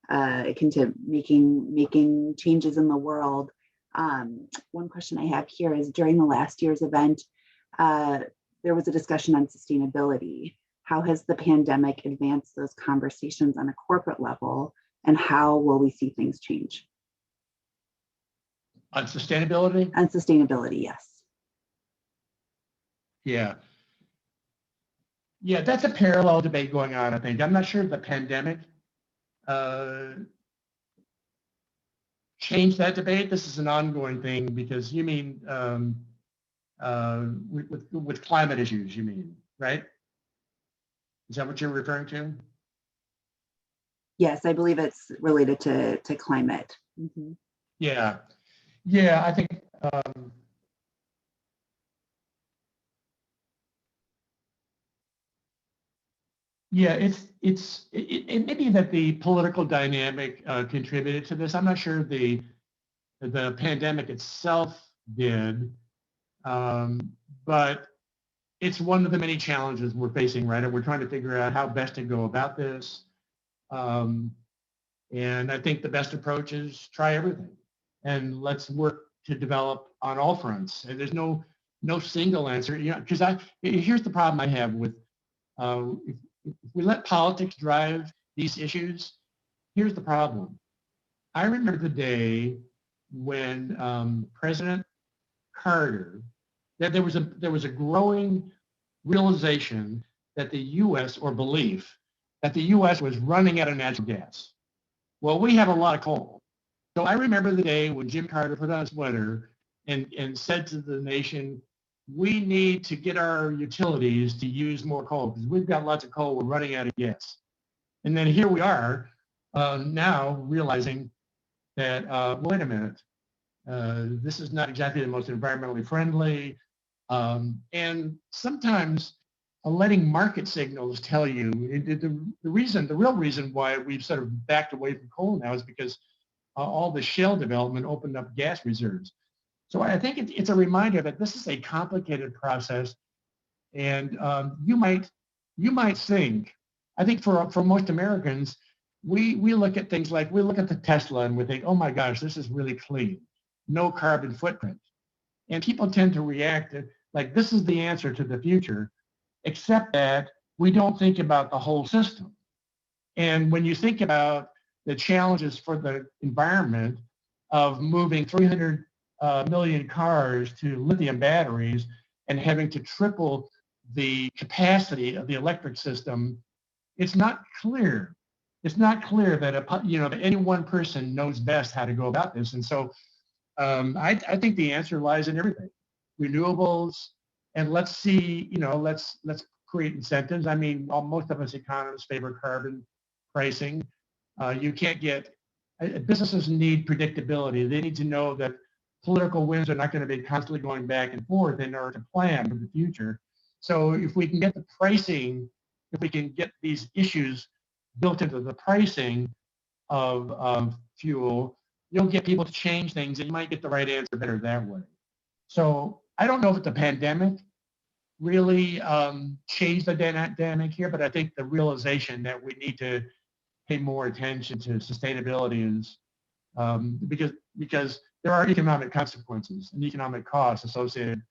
akin to making changes in the world. One question I have here is, during the last year's event, there was a discussion on sustainability. How has the pandemic advanced those conversations on a corporate level, and how will we see things change? On sustainability? On sustainability, yes. Yeah, that's a parallel debate going on, I think. I'm not sure the pandemic changed that debate. This is an ongoing thing because you mean with climate issues, you mean, right? Is that what you're referring to? Yes, I believe it's related to climate. Mm-hmm. Yeah, I think Yeah, it may be that the political dynamic contributed to this. I'm not sure the pandemic itself did, but it's one of the many challenges we're facing, right? And we're trying to figure out how best to go about this. And I think the best approach is try everything, and let's work to develop on all fronts. And there's no single answer, you know, because here's the problem I have with if we let politics drive these issues. Here's the problem. I remember the day when President Carter, that there was a growing realization that the U.S. or belief that the U.S. was running out of natural gas. Well, we have a lot of coal. So I remember the day when Jim Carter put on a sweater and said to the nation, we need to get our utilities to use more coal because we've got lots of coal, we're running out of gas. And then here we are now realizing that, wait a minute, this is not exactly the most environmentally friendly. And sometimes letting market signals tell you, the real reason why we've sort of backed away from coal now is because all the shale development opened up gas reserves. So I think it's a reminder that this is a complicated process, and you might think, I think for most Americans, we look at things like, we look at the Tesla and we think, oh my gosh, this is really clean, no carbon footprint. And people tend to react like this is the answer to the future, except that we don't think about the whole system. And when you think about the challenges for the environment of moving 300 million cars to lithium batteries and having to triple the capacity of the electric system, it's not clear. It's not clear that that any one person knows best how to go about this. And so I think the answer lies in everything, renewables, and let's see, let's create incentives. I mean, most of us economists favor carbon pricing. You can't get, businesses need predictability. They need to know that political winds are not going to be constantly going back and forth in order to plan for the future. So if we can get the pricing, if we can get these issues built into the pricing of fuel, you'll get people to change things and you might get the right answer better that way. So I don't know if the pandemic really changed the dynamic here, but I think the realization that we need to pay more attention to sustainability is because there are economic consequences and economic costs associated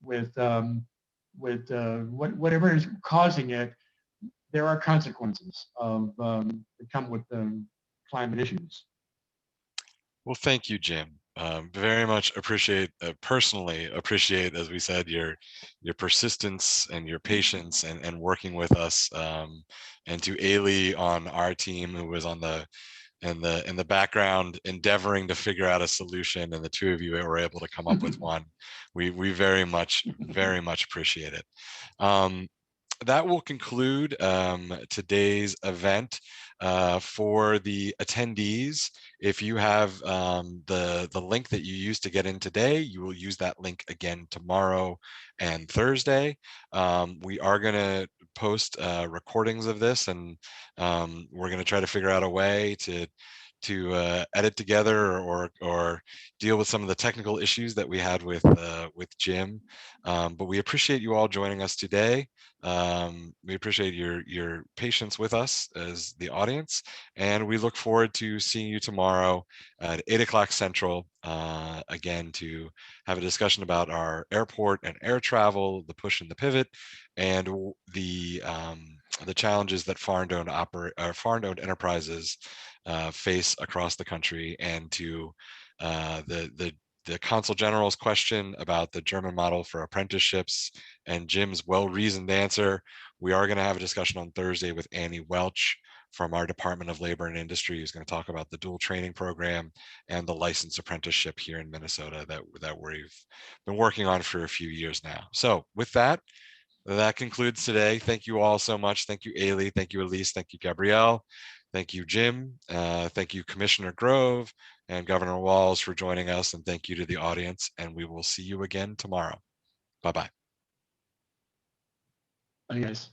with whatever is causing it. There are consequences that come with the climate issues. Well, thank you, Jim. Very much personally appreciate, as we said, your persistence and your patience and working with us, and to Ailey on our team, who was in the background endeavoring to figure out a solution, and the two of you were able to come up with one. We very much appreciate it. That will conclude today's event. For the attendees, if you have the link that you used to get in today, you will use that link again tomorrow and Thursday. We are going to post recordings of this, and we're going to try to figure out a way to edit together or deal with some of the technical issues that we had with Jim. But we appreciate you all joining us today. We appreciate your patience with us as the audience, and we look forward to seeing you tomorrow at 8 o'clock Central, again, to have a discussion about our airport and air travel, the push and the pivot, and the challenges that foreign-owned enterprises face across the country, and to the Consul General's question about the German model for apprenticeships and Jim's well-reasoned answer. We are going to have a discussion on Thursday with Annie Welch from our Department of Labor and Industry, who's going to talk about the dual training program and the licensed apprenticeship here in Minnesota that we've been working on for a few years now. So with that concludes today. Thank you all so much. Thank you, Ailey. Thank you, Elise. Thank you, Gabrielle. Thank you, Jim. Thank you, Commissioner Grove and Governor Walz, for joining us. And thank you to the audience. And we will see you again tomorrow. Bye-bye. Bye, guys.